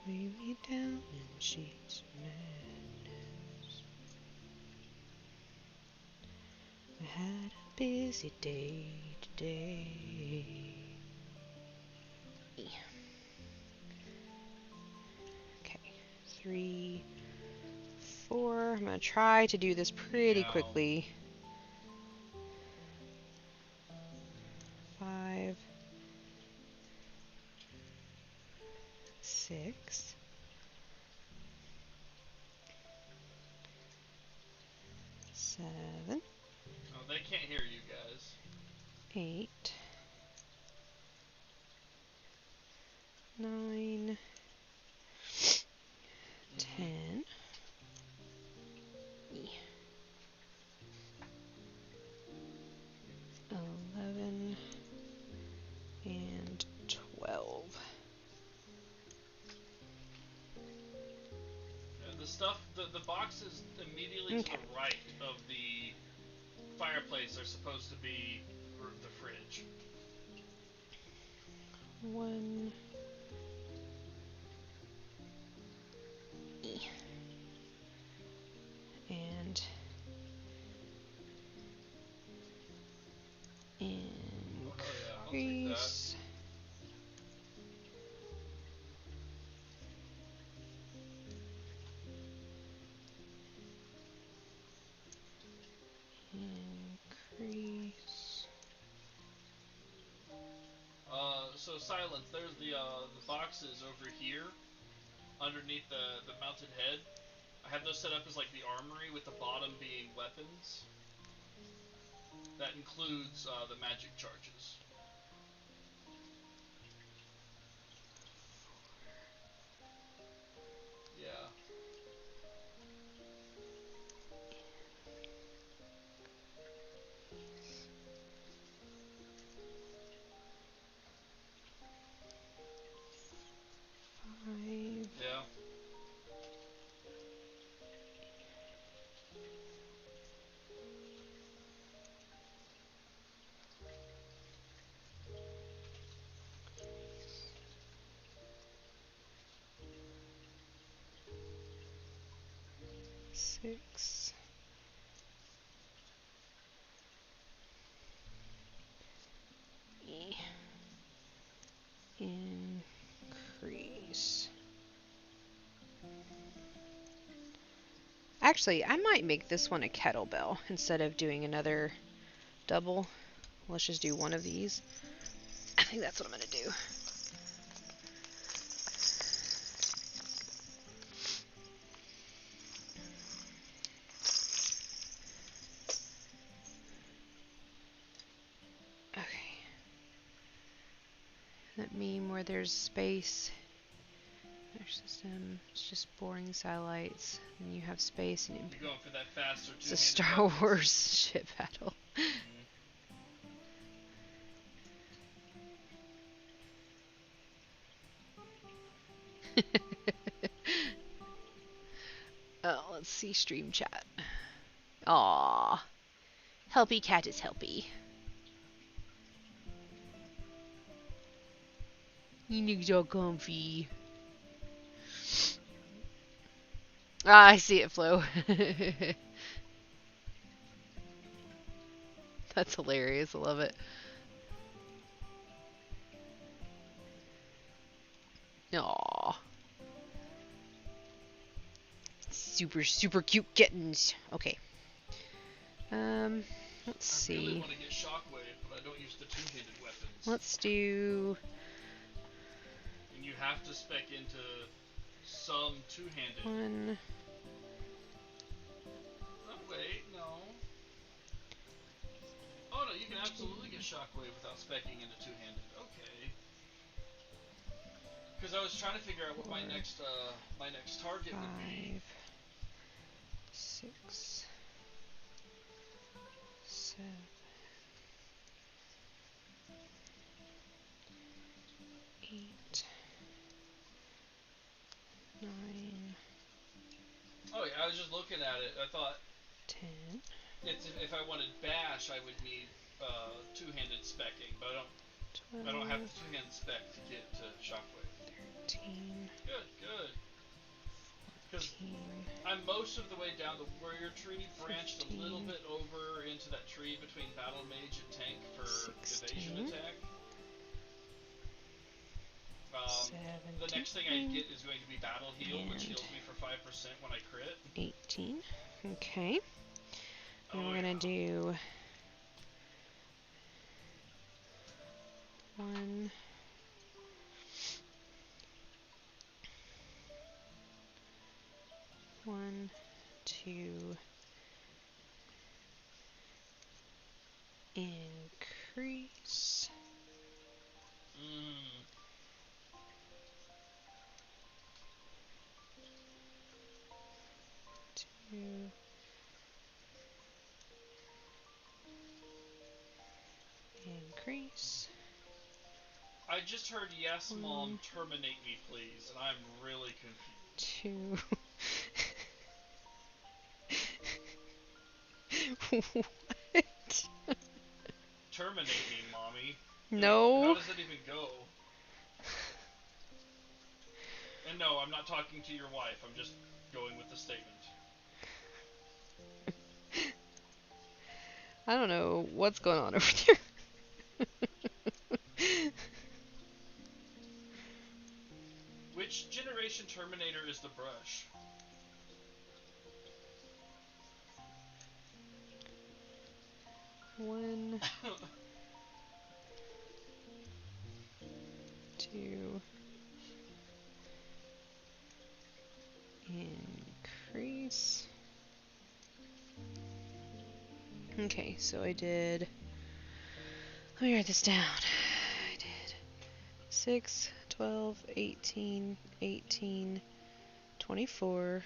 Lay me down in sheets of madness. I had a busy day today. Okay, 3, 4. I'm going to try to do this pretty Ow. quickly. 5, 6, 7, Oh, they can't hear you guys. 8, 9, 10, 11, and 12. The stuff, the boxes immediately Okay. to the right of the fireplace are supposed to be the fridge. 1, and Oh, hell yeah, I'll take that. increase. Increase. So Silence, there's the boxes over here, underneath the mounted head. I have those set up as like the armory, with the bottom being weapons. That includes the magic charges. Yeah. Yeah. 6. Increase. Actually, I might make this one a kettlebell instead of doing another double. Let's just do one of these. I think that's what I'm going to do. that meme where there's space. There's system. It's just boring satellites. And you have space and You're going for that faster it's a two-handed Star weapons. Wars ship battle. Oh, let's see stream chat. Aw. Helpy cat is helpy. He looks all comfy. Ah, I see it, Flo. That's hilarious. I love it. Aww. Super, super cute kittens. Okay. Let's I really see. want to get Shockwave, but I don't use the two-handed weapons. Let's do... And you have to spec into some two-handed. one. Oh, wait, no. Oh, no, you can absolutely get Shockwave without specking into two-handed. Okay. Because I was trying to figure out what my next target would be. 5, 6, 7, 8, 9, Oh, yeah, I was just looking at it. I thought 10, if I wanted Bash, I would need two-handed specking, but I don't have 12, the two-handed spec to get to Shockwave. 13, Good. Because 14, I'm most of the way down the warrior tree, branched a little 15, bit over into that tree between battle mage and tank for 16, evasion attack. The next thing I 17, get is going to be battle heal, which heals me for 5% when I crit. 18. Okay. And Oh, we're gonna yeah. do 1, 1, 2, increase. Mm. 2, increase. I just heard yes, Mom, terminate me, please, and I'm really confused. 2. What? Terminate me, Mommy. No. How does that even go? And no, I'm not talking to your wife. I'm just going with the statement. I don't know what's going on over there. Which generation Terminator is the brush? One, 2, increase. Okay, so I did. Let me write this down. I did 6, 12, 18, 18, 24.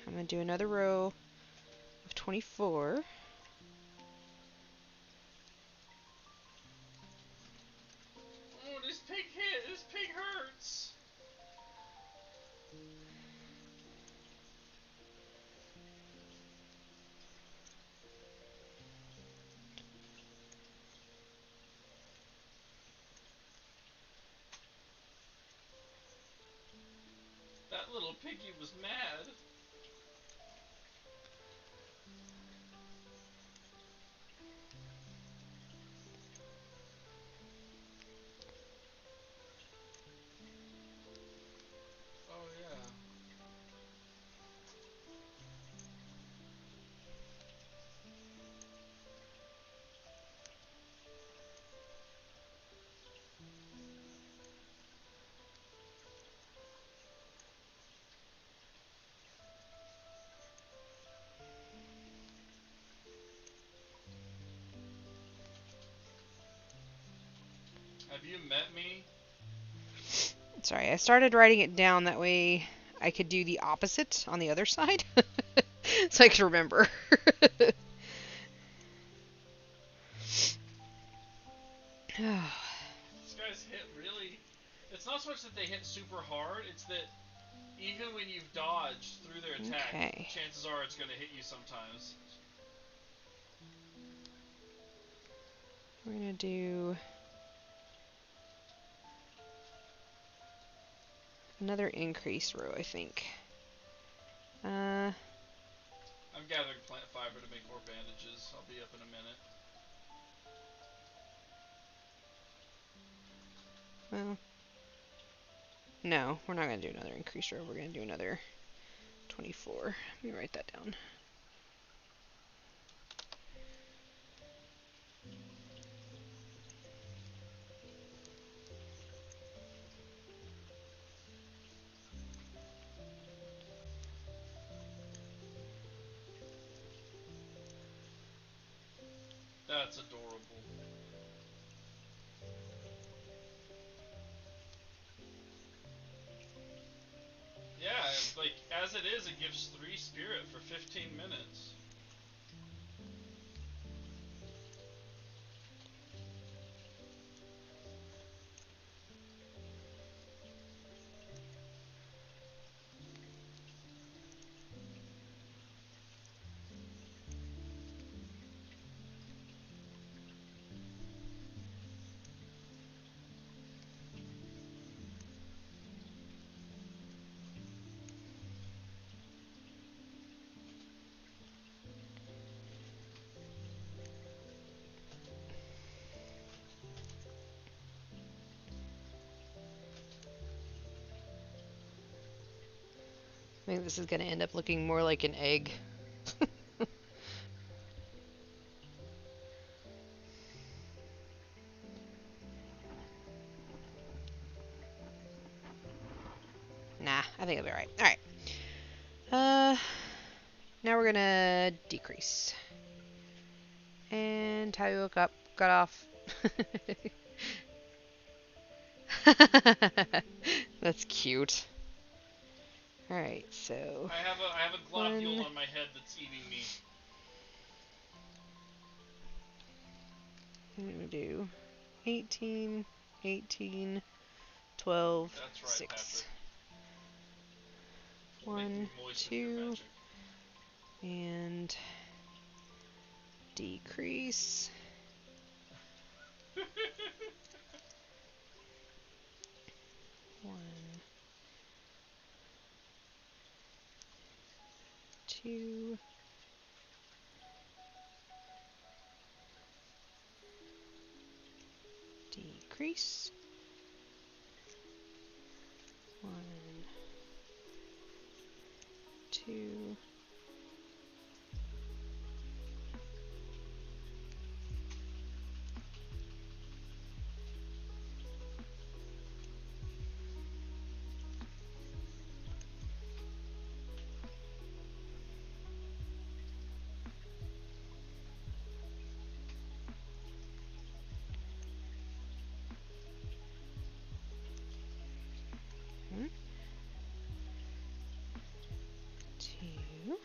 I'm gonna do another row of 24. Oh, this pig hurts. That little piggy was mad. Oh, yeah. Have you met me? Sorry, I started writing it down that way I could do the opposite on the other side. So I could remember. These guys hit really. It's not so much that they hit super hard, it's that even when you've dodged through their attack, Okay. chances are it's going to hit you sometimes. We're gonna do another increase row, I think. I'm gathering plant fiber to make more bandages. I'll be up in a minute. Well, no, we're not gonna do another increase row. We're gonna do another 24. Let me write that down. That's adorable. Yeah, like, as it is, it gives 3 spirit for 15 minutes. I think this is gonna end up looking more like an egg. Nah, I think it'll be alright. Alright. Now we're gonna decrease. And tie hook up, got off. That's cute. Alright, so I have a globule One. on my head that's eating me. I'm gonna do 18, 18, 12, That's right, 6. Patrick. Make One, me moist with your 2, magic. and decrease. 1, 2, decrease. 1, 2. Hmm? 2.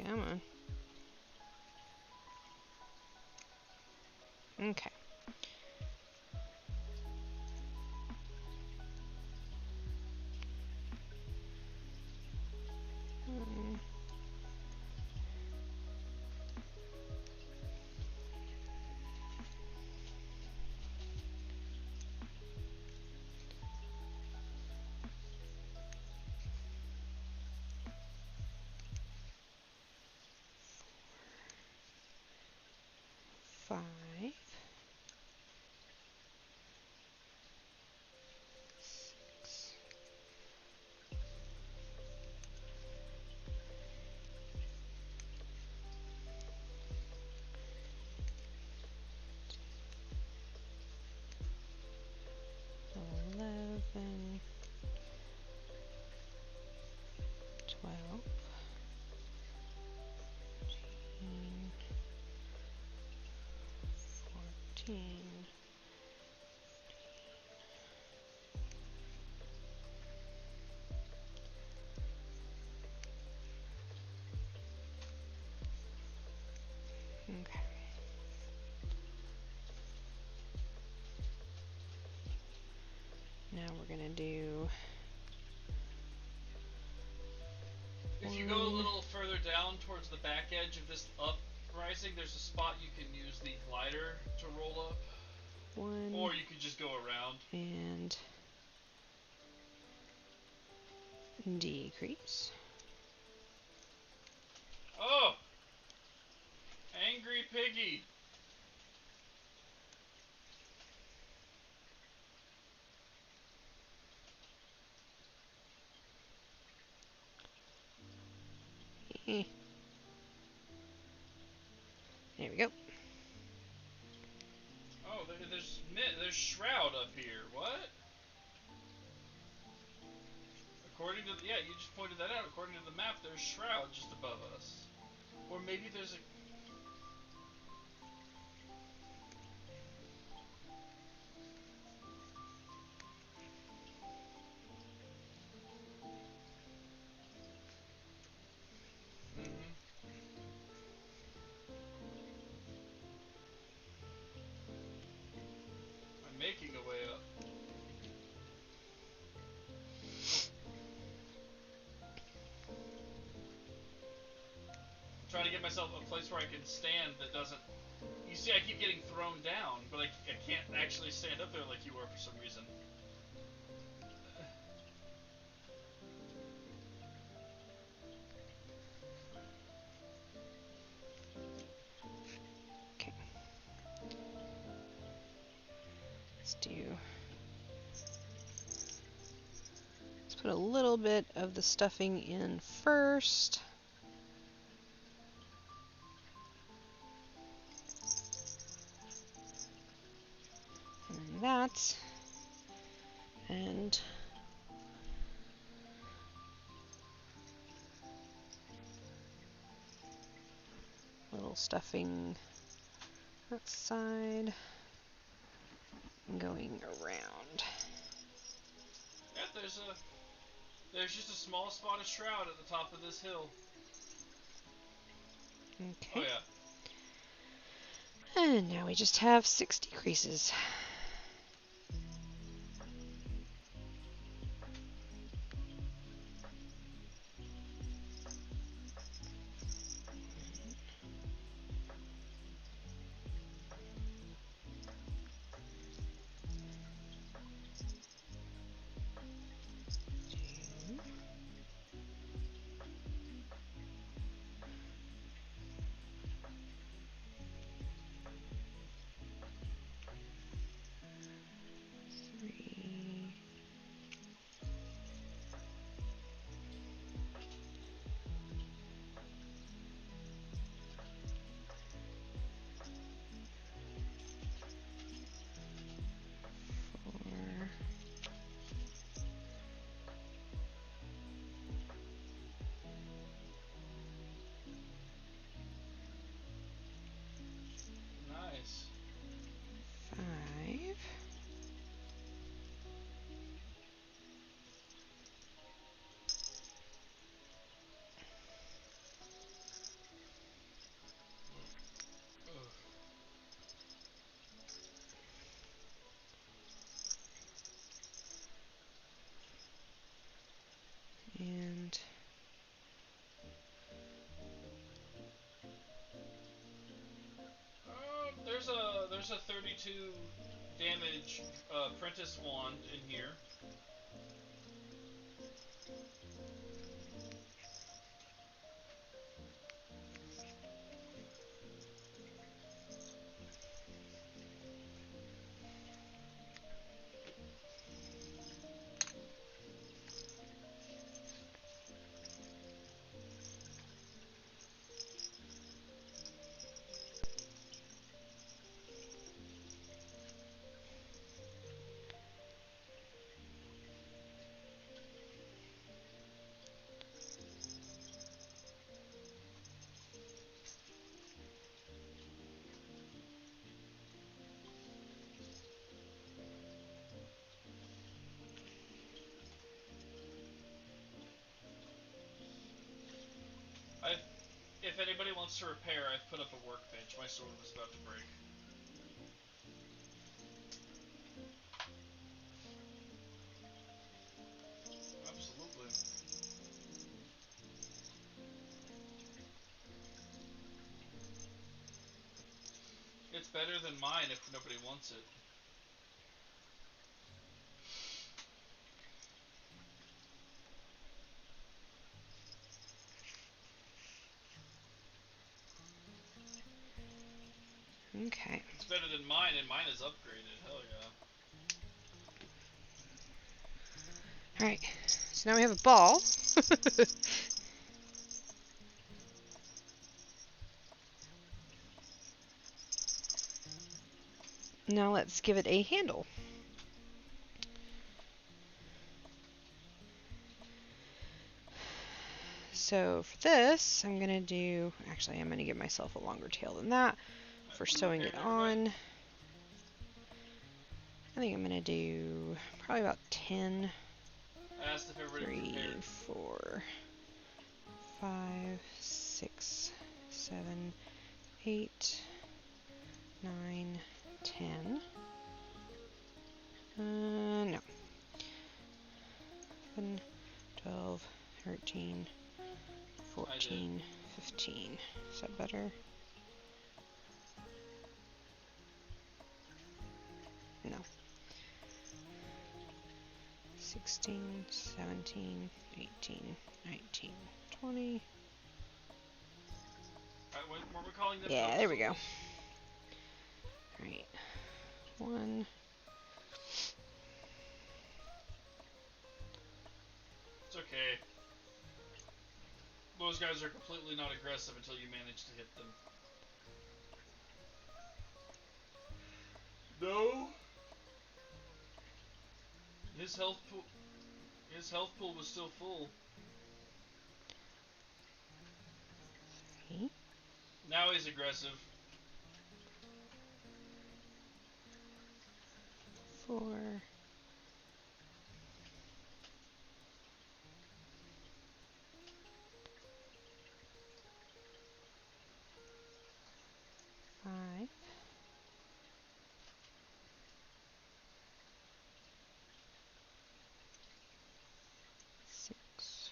Come on. Okay. Hmm. 5, 6, Now we're gonna do. If you go a little further down towards the back edge of this uprising, there's a spot you can use the glider to roll up. 1 Or you could just go around. and decrease. Oh! Angry piggy! Eh. There we go. Oh, there's Shroud up here. What? According to yeah, you just pointed that out. According to the map, there's Shroud just above us. Or maybe there's a... I'm making a way up. I'm trying to get myself a place where I can stand that doesn't... You see, I keep getting thrown down, but I can't actually stand up there like you are for some reason. Okay. Let's put a little bit of the stuffing in first. And that. And little stuffing that side. Going around. Yeah, there's just a small spot of Shroud at the top of this hill. Okay. Oh yeah. And now we just have 6 decreases. Nice. 5. And There's a 32 damage Prentice Wand in here. If anybody wants to repair, I've put up a workbench. My sword was about to break. better than mine if nobody wants it. Okay. It's better than mine, and mine is upgraded. Hell yeah. Alright. So now we have a ball. Now let's give it a handle. So for this, I'm gonna do, actually I'm gonna give myself a longer tail than that for sewing it on. I think I'm gonna do probably about 10, I asked if everybody 3, prepared. 4, 5, 6, 7, 8, 9, 10. No. 11, 12, 13, 14, 15. Is that better? No. 16, 17, 18, 19, 20. What were we calling them? Yeah, there we go. Noticeables? Alright. 1. It's okay. Those guys are completely not aggressive until you manage to hit them. No. His health pool was still full. 3, Now he's aggressive. 4, 5, 6,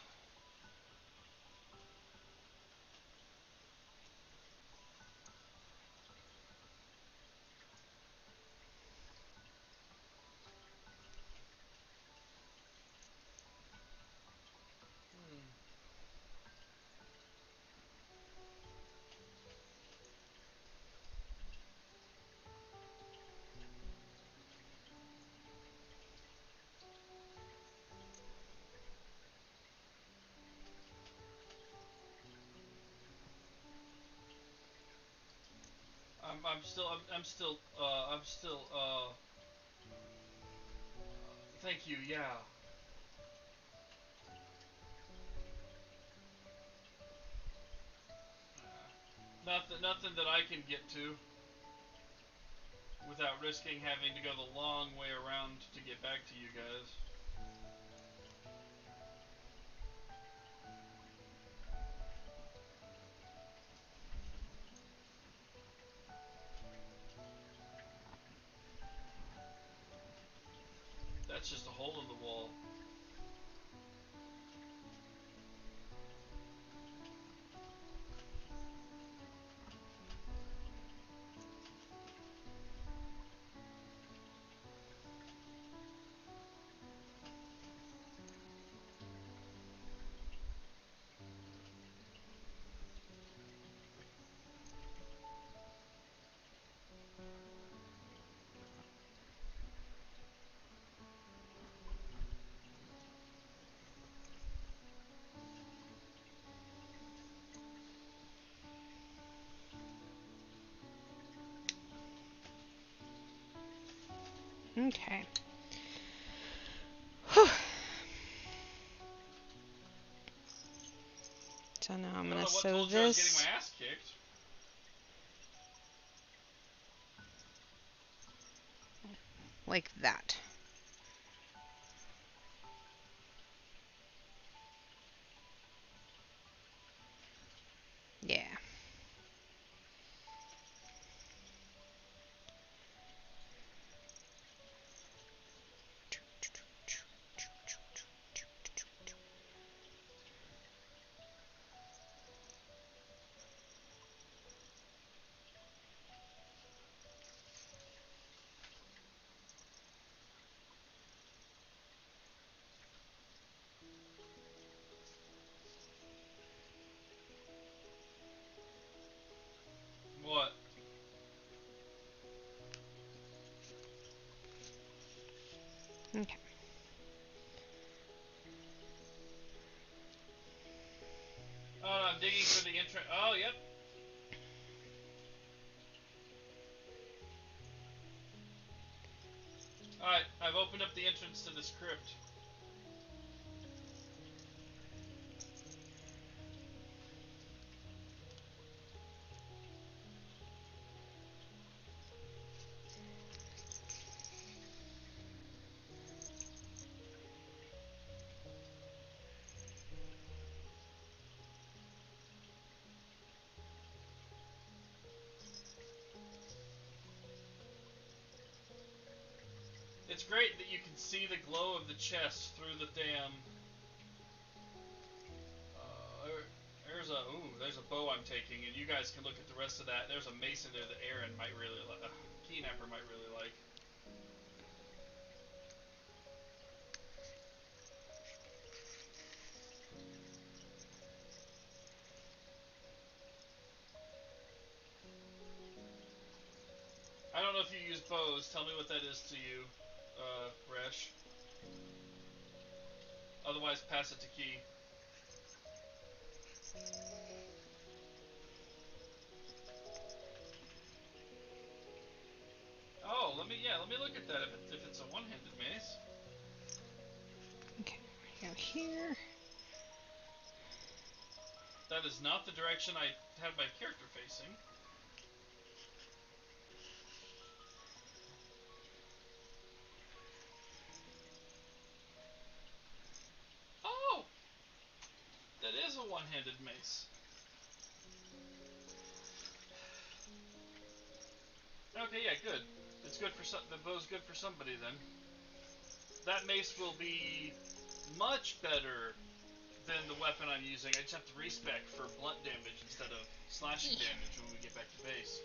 I'm still. Thank you. Yeah. Nothing that I can get to without risking having to go the long way around to get back to you guys. That's just a hole in the wall. Okay. Whew. So now I'm gonna sew told you I was getting this. my ass kicked. Like that. Yeah. Oh, yep. Alright, I've opened up the entrance to this crypt. It's great that you can see the glow of the chest through the damn... there's a bow I'm taking, and you guys can look at the rest of that. There's a mace in there that Aaron might really like. Keenapper might really like. I don't know if you use bows. Tell me what that is to you, Resh. Otherwise, pass it to Key. Oh, let me look at that if it's a one-handed mace. Okay, we go here. That is not the direction I have my character facing. Oh! That is a one-handed mace. Okay, yeah, good. It's good for the bow's good for somebody then. That mace will be much better than the weapon I'm using. I just have to respec for blunt damage instead of slashing damage when we get back to base.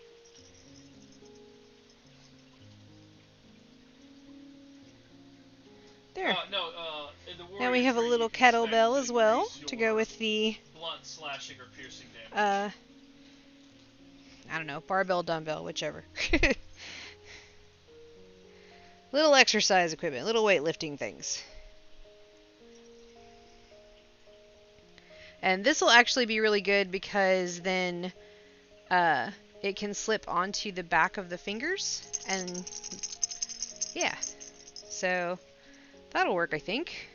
There. In the Now we Warrior have a tree, little you can spec kettlebell as well increase to go your with the, blunt slashing or piercing damage. I don't know, barbell, dumbbell, whichever. Little exercise equipment, little weightlifting things. And this will actually be really good because then it can slip onto the back of the fingers. And yeah, so that'll work, I think.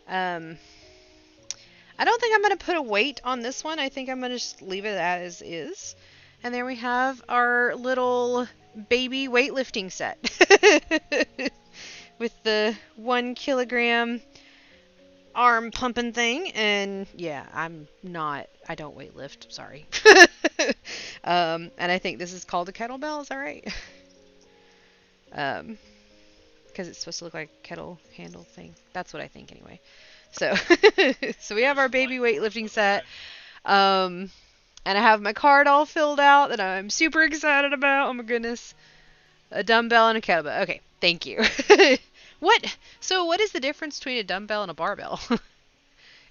I don't think I'm going to put a weight on this one. I think I'm going to just leave it as is. And there we have our little baby weightlifting set. With the 1 kilogram arm pumping thing. And yeah, I don't weightlift. Sorry. And I think this is called a kettlebell. Is that right? Because it's supposed to look like a kettle handle thing. That's what I think anyway. So, so we have our baby weightlifting set. And I have my card all filled out that I'm super excited about. Oh my goodness. A dumbbell and a kettlebell. Okay, thank you. So what is the difference between a dumbbell and a barbell?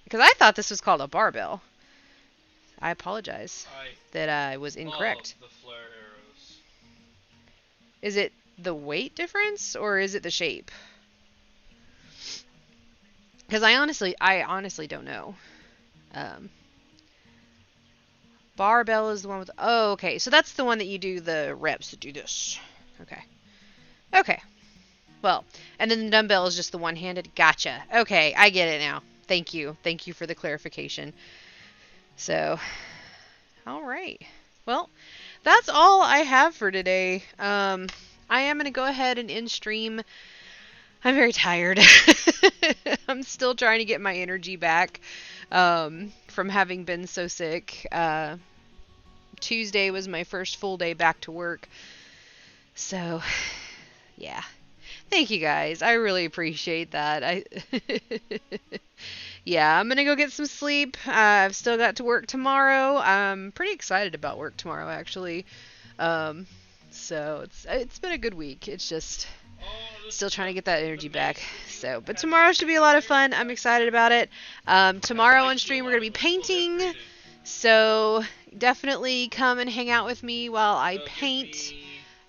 Because I thought this was called a barbell. I apologize that I was incorrect. Love the flare arrows. Is it the weight difference or is it the shape? Because I honestly don't know. Barbell is the one with... Oh, okay. So that's the one that you do the reps that do this. Okay. Okay. Well, and then the dumbbell is just the one-handed. Gotcha. Okay, I get it now. Thank you. Thank you for the clarification. So, all right. Well, that's all I have for today. I am going to go ahead and end stream. I'm very tired. I'm still trying to get my energy back from having been so sick. Tuesday was my first full day back to work. So, yeah. Thank you guys. I really appreciate that. Yeah, I'm going to go get some sleep. I've still got to work tomorrow. I'm pretty excited about work tomorrow, actually. So it's been a good week. It's just still trying to get that energy back. So, but tomorrow should be a lot of fun. I'm excited about it. Tomorrow on stream we're going to be painting. So, definitely come and hang out with me while I paint.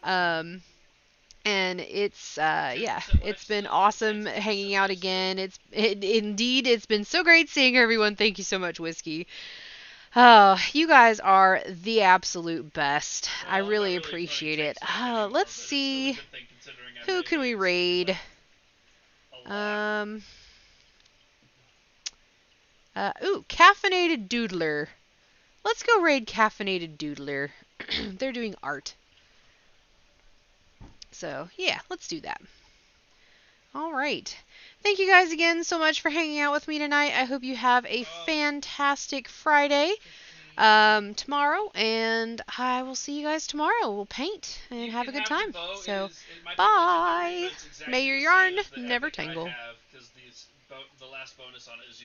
And it's it's been awesome hanging out again. It's been so great seeing everyone. Thank you so much, Whiskey. Oh, you guys are the absolute best. I Well, really I'm not appreciate playing it. Tank Stack anymore, Let's but it's still a see. good thing considering I Who can we melee raid? a lot. Ooh, Caffeinated Doodler. Let's go raid Caffeinated Doodler. They're doing art. So, yeah, let's do that. All right. Thank you guys again so much for hanging out with me tonight. I hope you have a fantastic Friday tomorrow, and I will see you guys tomorrow. We'll paint and You have a can good the time. bow So, is- it might be bye. legendary, but it's exactly May your the yarn same as the never epic I tangle. have, 'cause the last bonus on it is